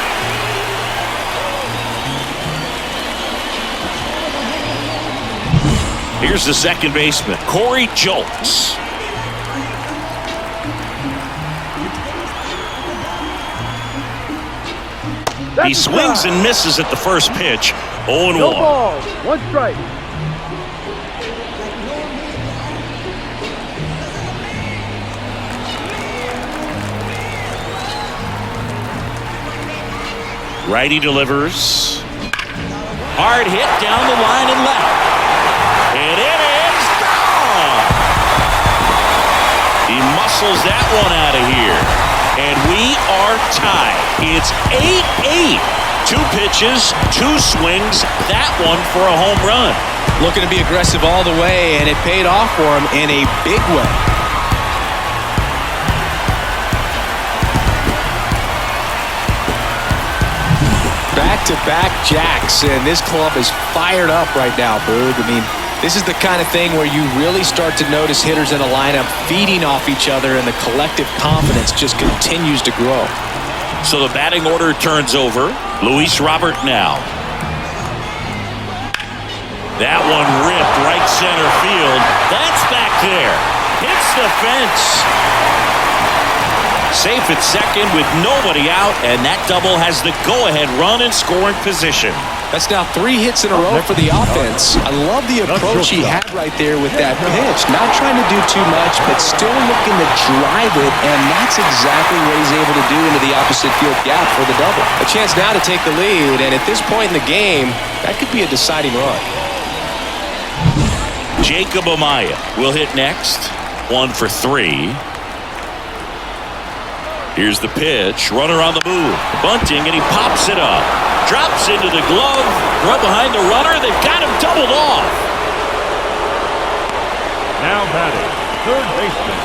Here's the second baseman, Corey Julks. He swings and misses at the first pitch. 0-1. No balls, 1 strike. Righty delivers. Hard hit down the line and left. And it is gone. He muscles that one out of here. And we are tied. It's 8-8. 2 pitches, 2 swings. That one for a home run. Looking to be aggressive all the way, and it paid off for him in a big way. Back-to-back jacks, and this club is fired up right now, Boog. I mean, this is the kind of thing where you really start to notice hitters in a lineup feeding off each other, and the collective confidence just continues to grow. So the batting order turns over. Luis Robert now. That one ripped right center field. That's back there. Hits the fence. Safe at second with nobody out, and that double has the go-ahead run in scoring position. That's now 3 hits in a row for the offense. I love the approach he had right there with that pitch. Not trying to do too much, but still looking to drive it, and that's exactly what he's able to do into the opposite field gap for the double. A chance now to take the lead, and at this point in the game, that could be a deciding run. Jacob Amaya will hit next. 1 for 3. Here's the pitch. Runner on the move. Bunting, and he pops it up. Drops into the glove. Right behind the runner. They've got him doubled off. Now batting, third baseman,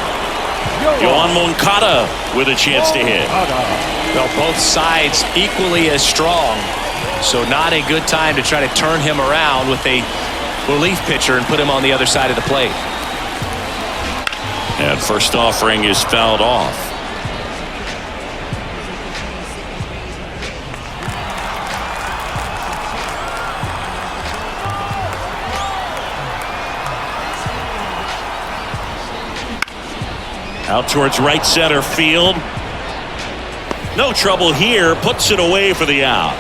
Yohan Moncada with a chance to hit. Well, both sides equally as strong, so not a good time to try to turn him around with a relief pitcher and put him on the other side of the plate. And first offering is fouled off. Out towards right center field. No trouble here. Puts it away for the out.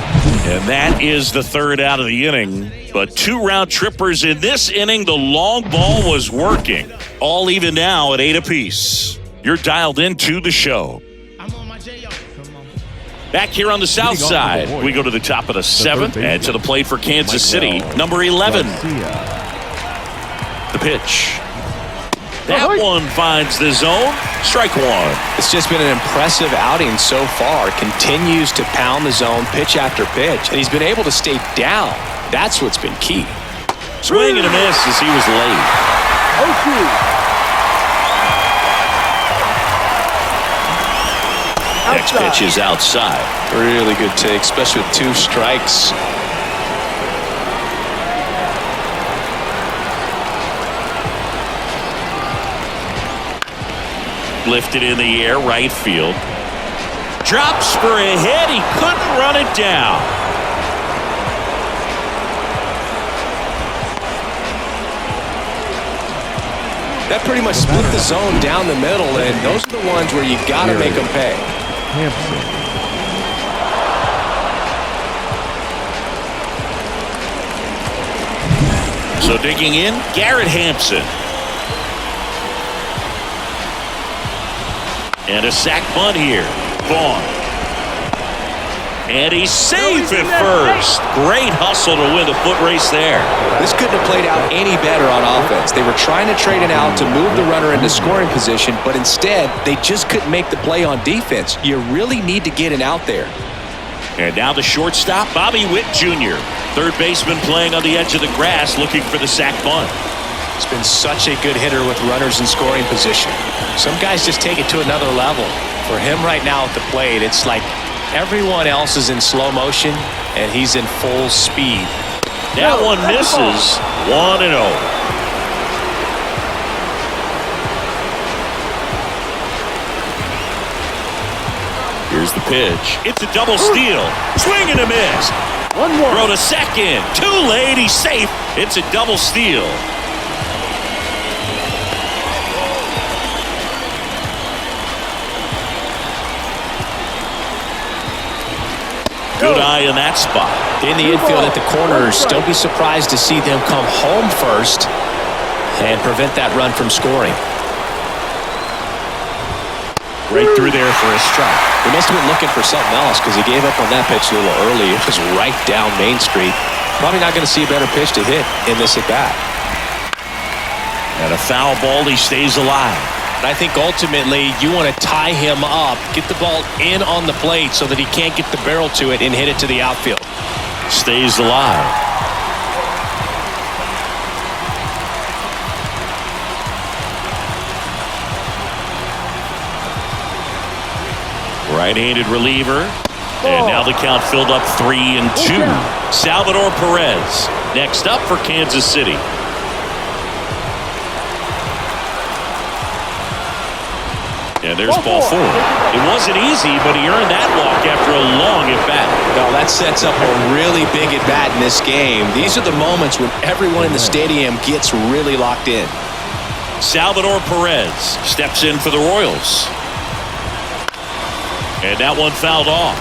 And that is the third out of the inning. But 2 round trippers in this inning. The long ball was working. All even now at 8 apiece. You're dialed into the show. Back here on the south side, we go to the top of the 7th and to the plate for Kansas City, number 11. The pitch. That one finds the zone. Strike 1. It's just been an impressive outing so far. Continues to pound the zone pitch after pitch. And he's been able to stay down. That's what's been key. Swing and a miss as he was late. Next pitch is outside. Really good take, especially with 2 strikes. Lifted in the air, right field. Drops for a hit. He couldn't run it down. That pretty much split the zone down the middle, and those are the ones where you got to make them pay. So digging in, Garrett Hampson. And a sac bunt here. Vaughn. And he's safe at first. Great hustle to win the foot race there. This couldn't have played out any better on offense. They were trying to trade it out to move the runner into scoring position, but instead, they just couldn't make the play on defense. You really need to get it out there. And now the shortstop, Bobby Witt Jr. Third baseman playing on the edge of the grass looking for the sac bunt. He's been such a good hitter with runners in scoring position. Some guys just take it to another level. For him right now at the plate, it's like everyone else is in slow motion and he's in full speed. That one misses. 1-0. Here's the pitch. It's a double steal. Swing and a miss. Throw to second. Too late. He's safe. It's a double steal. Good eye in that spot. In the infield at the corners, don't be surprised to see them come home first and prevent that run from scoring. Right through there for a strike. He must have been looking for something else because he gave up on that pitch a little early. It was right down Main Street. Probably not going to see a better pitch to hit in this at-bat. And a foul ball, he stays alive. And I think ultimately you want to tie him up, get the ball in on the plate so that he can't get the barrel to it and hit it to the outfield. Stays alive. Right-handed reliever. And now the count filled up 3-2. Salvador Perez next up for Kansas City. And there's ball 4. It wasn't easy, but he earned that walk after a long at-bat. Well, that sets up a really big at-bat in this game. These are the moments when everyone in the stadium gets really locked in. Salvador Perez steps in for the Royals. And that one fouled off.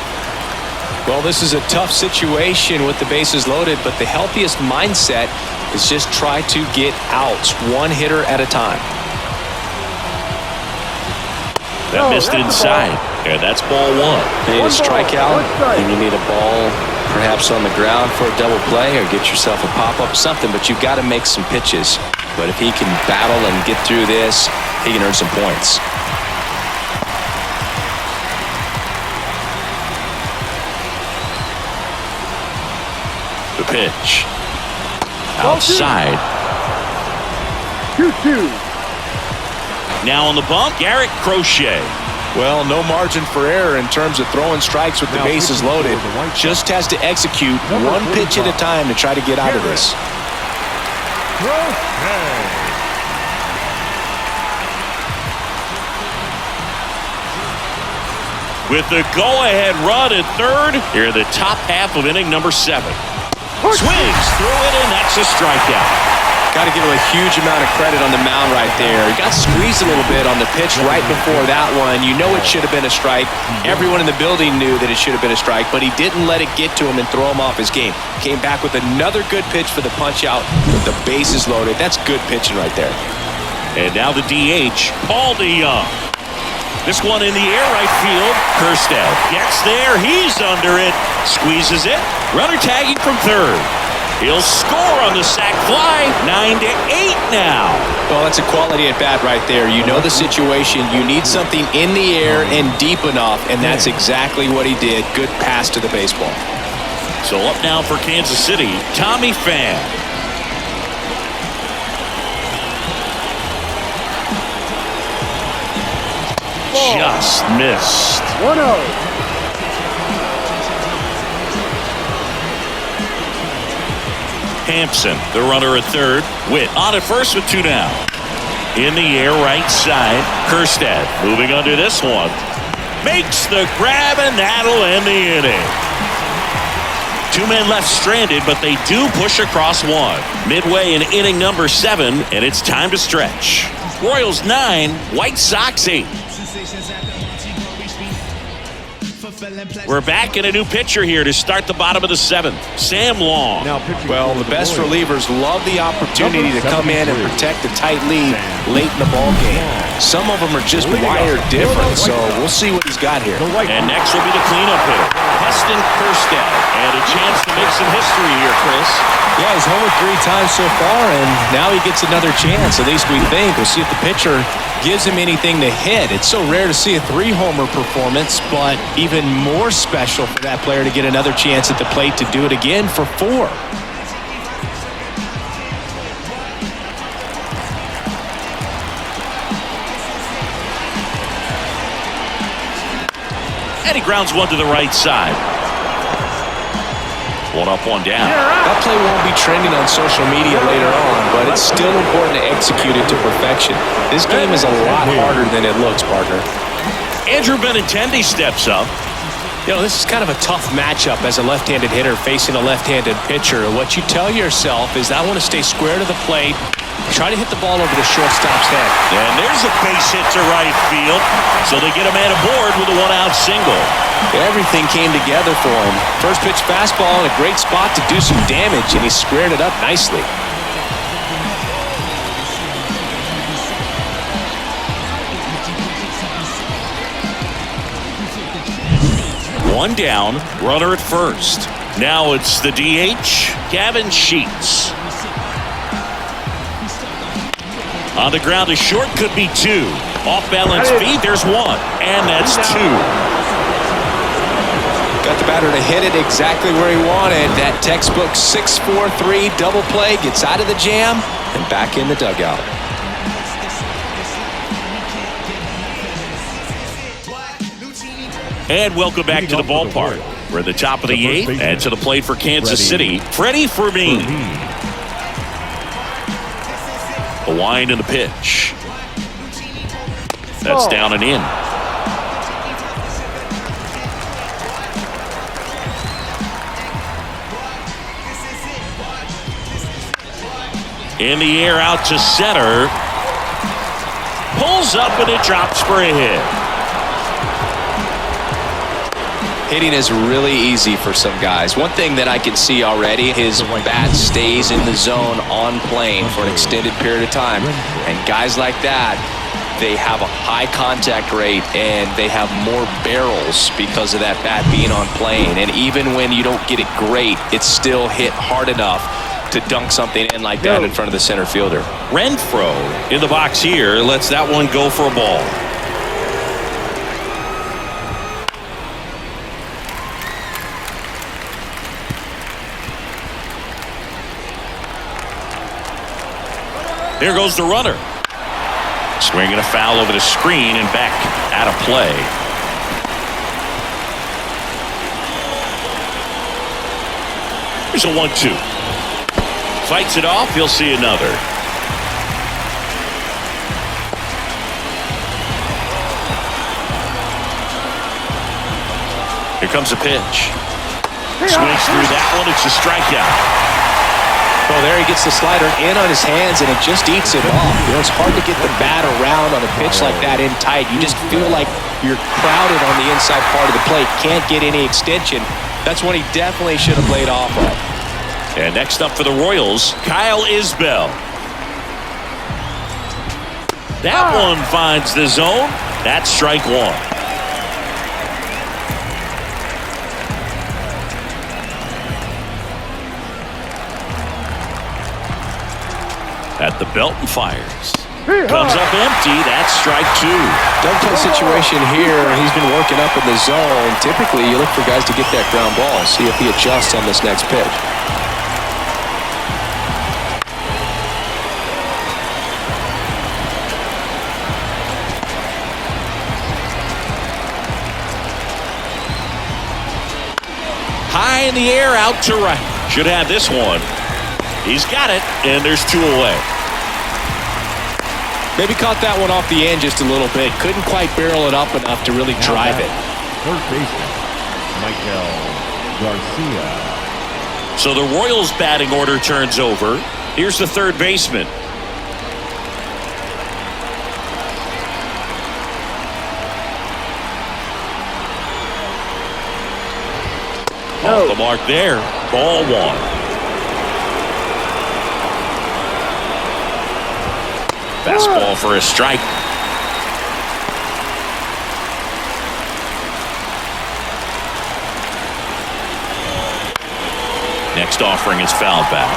Well, this is a tough situation with the bases loaded, but the healthiest mindset is just try to get outs, one hitter at a time. That missed inside. And that's ball 1. You need a strikeout, and you need a ball perhaps on the ground for a double play or get yourself a pop-up, something, but you've got to make some pitches. But if he can battle and get through this, he can earn some points. The pitch. Outside. 2-2. Now on the bump, Garrett Crochet. Well, no margin for error in terms of throwing strikes with the bases loaded. Just has to execute one pitch at a time to try to get out of this. With the go-ahead run at third, here in the top half of inning number 7. Swings through it, and that's a strikeout. Got to give him a huge amount of credit on the mound right there. He got squeezed a little bit on the pitch right before that one. You know it should have been a strike. Everyone in the building knew that it should have been a strike, but he didn't let it get to him and throw him off his game. Came back with another good pitch for the punch out with the bases loaded. That's good pitching right there. And now the DH, Paul DeYoung. This one in the air, right field. Kerstead gets there. He's under it. Squeezes it. Runner tagging from third. He'll score on the sac fly. 9-8 now. Well, that's a quality at bat right there. You know the situation. You need something in the air and deep enough, and that's exactly what he did. Good pass to the baseball. So up now for Kansas City, Tommy Pham. Just missed. 1-0. Hampson, the runner at third. Witt on at first with 2 down. In the air, right side. Kerstead moving under this one. Makes the grab, and that'll end the inning. 2 men left stranded, but they do push across one. Midway in inning number 7, and it's time to stretch. Royals 9, White Sox 8. We're back in a new pitcher here to start the bottom of the 7th. Sam Long. Well, the best relievers love the opportunity to come in and protect a tight lead late in the ball game. Some of them are just wired different, so we'll see what he's got here. And next will be the cleanup hitter, Heston Kerstead. And a chance to make some history here, Chris. Yeah, he's homered 3 times so far, and now he gets another chance. At least we think. We'll see if the pitcher gives him anything to hit. It's so rare to see a 3-homer performance, but even more special for that player to get another chance at the plate to do it again for 4. And he grounds one to the right side. 1 up, 1 down. That play won't be trending on social media later on, but it's still important to execute it to perfection. This game is a lot harder than it looks, partner. Andrew Benintendi steps up. You know, this is kind of a tough matchup as a left-handed hitter facing a left-handed pitcher. What you tell yourself is, I want to stay square to the plate, try to hit the ball over the shortstop's head. And there's a base hit to right field, so they get a man aboard with a 1-out single. Everything came together for him. First pitch fastball in a great spot to do some damage, and he squared it up nicely. One down, runner at first. Now it's the DH, Gavin Sheets. On the ground to short, could be 2. Off balance feet, there's 1. And that's 2. Got the batter to hit it exactly where he wanted. That textbook 6-4-3 double play, gets out of the jam and back in the dugout. And welcome back to the ballpark. We're at the top of the 8th, and to the plate for Kansas City, Freddie Fermin. The wind and the pitch. That's down and in. In the air out to center. Pulls up and it drops for a hit. Hitting is really easy for some guys. One thing that I can see already, his bat stays in the zone on plane for an extended period of time. And guys like that, they have a high contact rate and they have more barrels because of that bat being on plane. And even when you don't get it great, it's still hit hard enough to dunk something in like that in front of the center fielder. Renfroe in the box here lets that one go for a ball. Here goes the runner. Swinging a foul over the screen and back out of play. Here's a 1-2. Fights it off. He'll see another. Here comes a pitch. Swings through that one. It's a strikeout. Oh, there he gets the slider in on his hands, and it just eats it off. You know, it's hard to get the bat around on a pitch like that in tight. You just feel like you're crowded on the inside part of the plate. Can't get any extension. That's one he definitely should have laid off of. And next up for the Royals, Kyle Isbell. That one finds the zone. That's strike one. At the belt and fires. Comes up empty. That's strike two. Dovetail situation here. He's been working up in the zone. Typically, you look for guys to get that ground ball. See if he adjusts on this next pitch. High in the air, out to right. Should have this one. He's got it, and there's two away. Maybe caught that one off the end just a little bit. Couldn't quite barrel it up enough to really drive it. Third baseman, Michael Garcia. So the Royals' batting order turns over. Here's the third baseman. Off the mark there. Ball one. Fastball for a strike. Next offering is fouled back.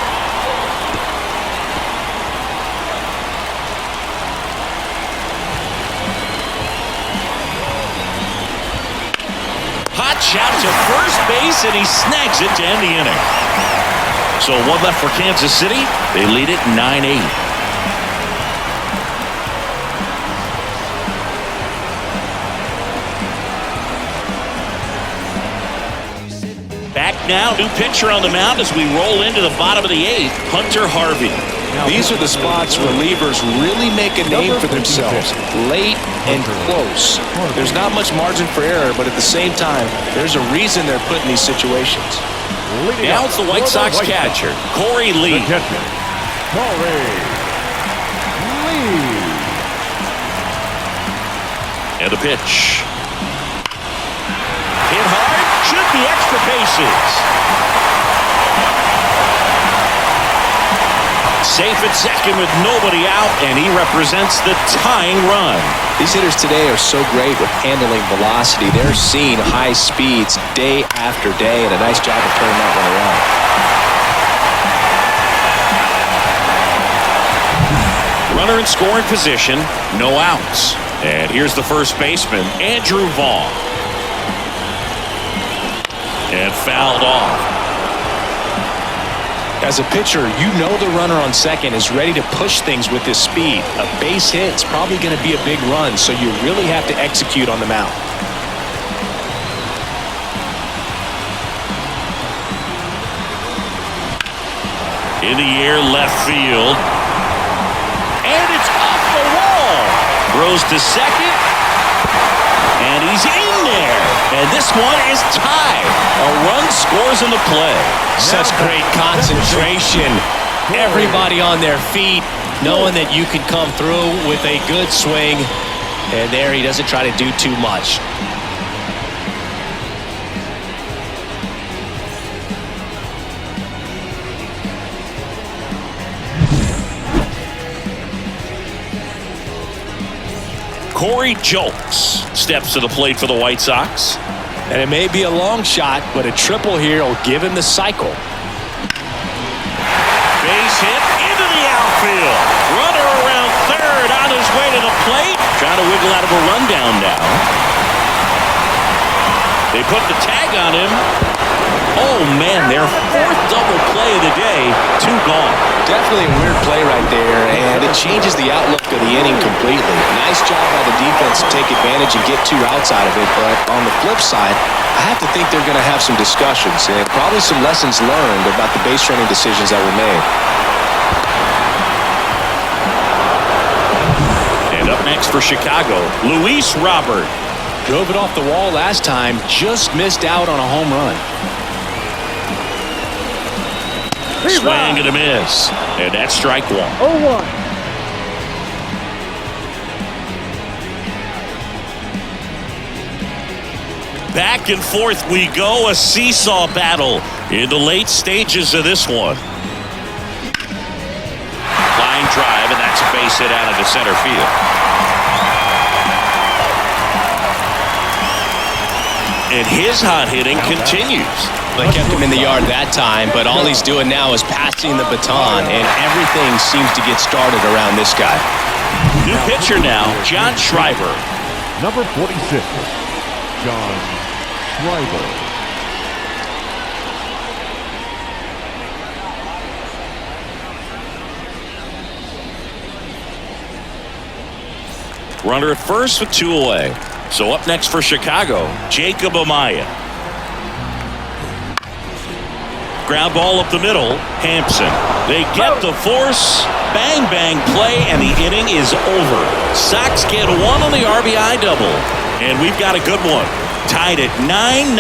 Hot shot to first base, and he snags it to end the inning. So one left for Kansas City. They lead it 9-8. Back now, new pitcher on the mound as we roll into the bottom of the eighth, Hunter Harvey. These are the spots relievers really make a name for themselves. Late and close. There's not much margin for error, but at the same time, there's a reason they're put in these situations. Now it's the White Sox catcher, Corey Lee. And the pitch. Hit hard, should be extra bases. Safe at second with nobody out, and he represents the tying run. These hitters today are so great with handling velocity. They're seeing high speeds day after day, and a nice job of turning that one around. Runner in scoring position, no outs. And here's the first baseman, Andrew Vaughn. And fouled off. As a pitcher, you know the runner on second is ready to push things with his speed. A base hit's probably going to be a big run, so you really have to execute on the mound. In the air, left field. And it's off the wall. Throws to second. And he's in there. And this one is tied. A run scores in the play. Such great concentration. Everybody on their feet, knowing that you can come through with a good swing. And there he doesn't try to do too much. Corey Julks steps to the plate for the White Sox. And it may be a long shot, but a triple here will give him the cycle. Base hit into the outfield. Runner around third on his way to the plate. Trying to wiggle out of a rundown now. They put the tag on him. Oh, man, their fourth double play of the day. Two gone. Definitely a weird play right there, and it changes the outlook of the inning completely. Nice job by the defense to take advantage and get 2 outs out of it, but on the flip side, I have to think they're going to have some discussions and probably some lessons learned about the base running decisions that were made. And up next for Chicago, Luis Robert. Drove it off the wall last time, just missed out on a home run. Swing and a miss. And that's strike one. 0-1. Back and forth we go, a seesaw battle in the late stages of this one. Line drive, and that's a base hit out into center field. And his hot hitting continues. They kept him in the yard that time, but all he's doing now is passing the baton, and everything seems to get started around this guy. New pitcher now, John Schreiber. Number 46, John Schreiber. Runner at first with 2 away. So up next for Chicago, Jacob Amaya. Ground ball up the middle, Hampson. They get the force, bang, bang play, and the inning is over. Sox get one on the RBI double. And we've got a good one, tied at 9-9.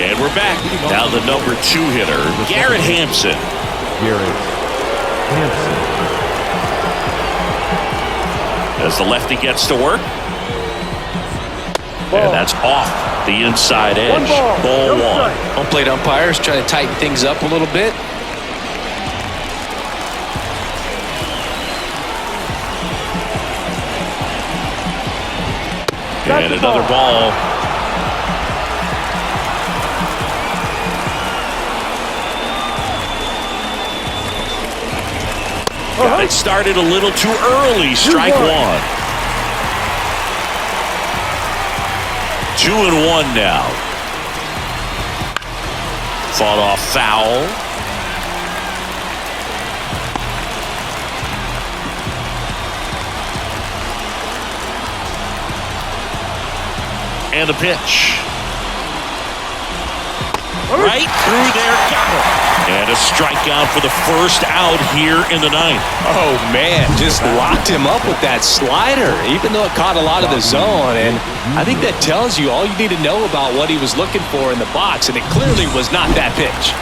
And we're back. Now the number 2 hitter, Garrett Hampson. As the lefty gets to work. And that's off the inside edge. Ball one. Home plate umpires trying to tighten things up a little bit. And another ball. Got it started a little too early. Strike one. 2-1 now. Fought off foul. And the pitch. Right through there, got it. And a strikeout for the first out here in the ninth. Oh, man, just locked him up with that slider, even though it caught a lot of the zone. And I think that tells you all you need to know about what he was looking for in the box, and it clearly was not that pitch.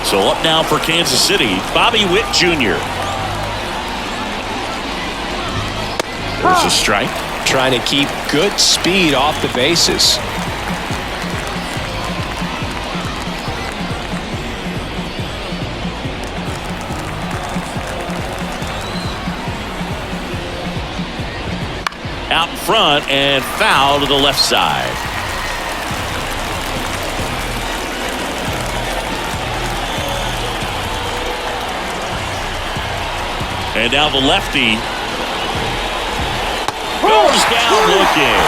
So up now for Kansas City, Bobby Witt Jr. There's a strike. Trying to keep good speed off the bases. Out in front and foul to the left side. And now the lefty goes down looking.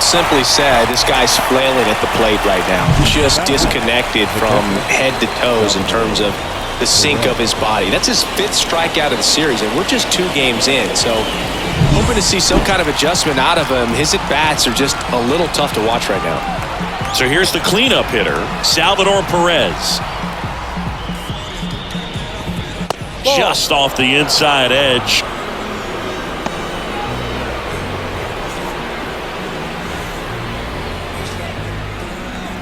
Simply said, this guy's flailing at the plate right now. Just disconnected from head to toes in terms of the sink of his body. That's his 5th strikeout of the series, and we're just 2 games in. So hoping to see some kind of adjustment out of him. His at-bats are just a little tough to watch right now. So here's the cleanup hitter, Salvador Perez. Just off the inside edge.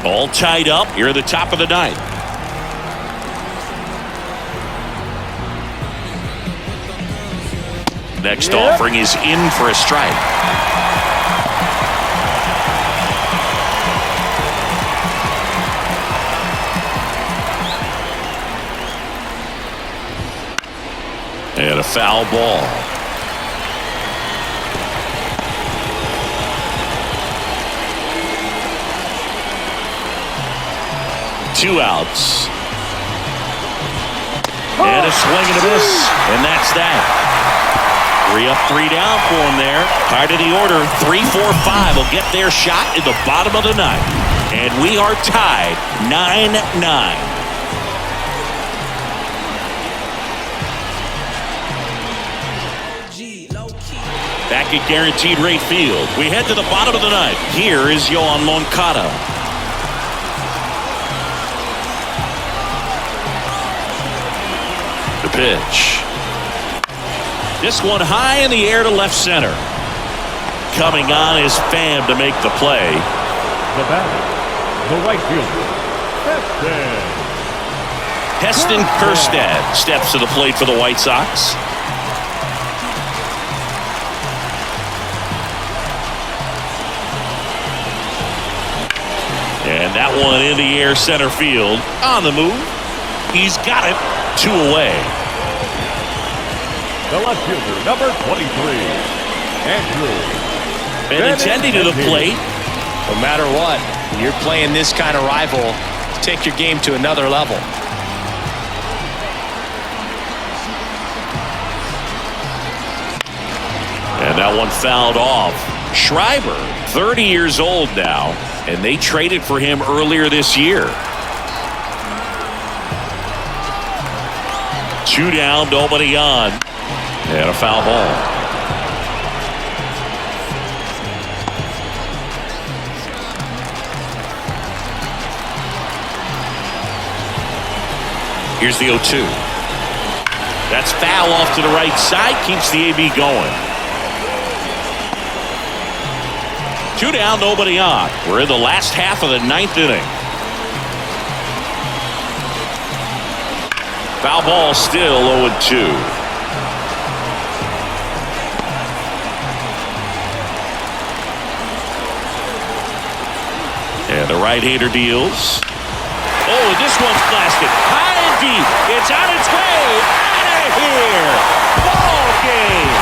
All tied up here at the top of the ninth. Next offering is in for a strike. And a foul ball. Two outs. And a swing and a miss. And that's that. 3 up, 3 down for him there. Part of the order. 3, 4, 5 will get their shot in the bottom of the ninth. And we are tied 9-9. Back at Guaranteed Rate Field. We head to the bottom of the ninth. Here is Yoan Moncada. The pitch. This one high in the air to left center. Coming on is Pham to make the play. the batter, the right fielder, Heston Kjerstad steps to the plate for the White Sox. And that one in the air center field. On the move. He's got it. 2 away. The left fielder, number 23, Andrew Benintendi to the plate. No matter what, you're playing this kind of rival, take your game to another level. And that one fouled off. Schreiber, 30 years old now, and they traded for him earlier this year. 2 down, nobody on. And a foul ball. Here's the 0-2. That's foul off to the right side. Keeps the AB going. 2 down, nobody on. We're in the last half of the 9th inning. Foul ball still 0-2. And the right-hander deals. Oh, this one's blasted. High and deep. It's on its way. Out of here. Ball game.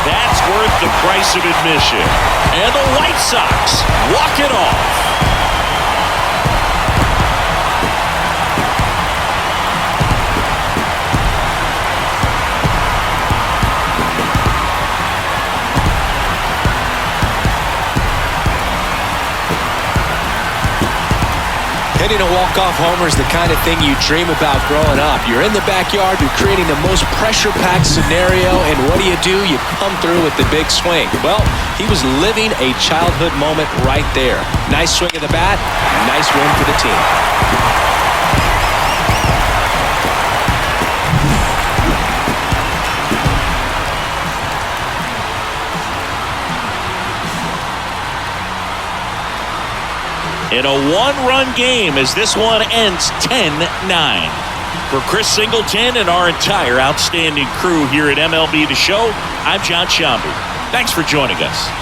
That's worth the price of admission. And the White Sox walk it off. Hitting a walk-off homer is the kind of thing you dream about growing up. You're in the backyard, you're creating the most pressure-packed scenario, and what do? You come through with the big swing. Well, he was living a childhood moment right there. Nice swing of the bat, nice win for the team. In a 1-run game as this one ends 10-9. For Chris Singleton and our entire outstanding crew here at MLB The Show, I'm John Shambi. Thanks for joining us.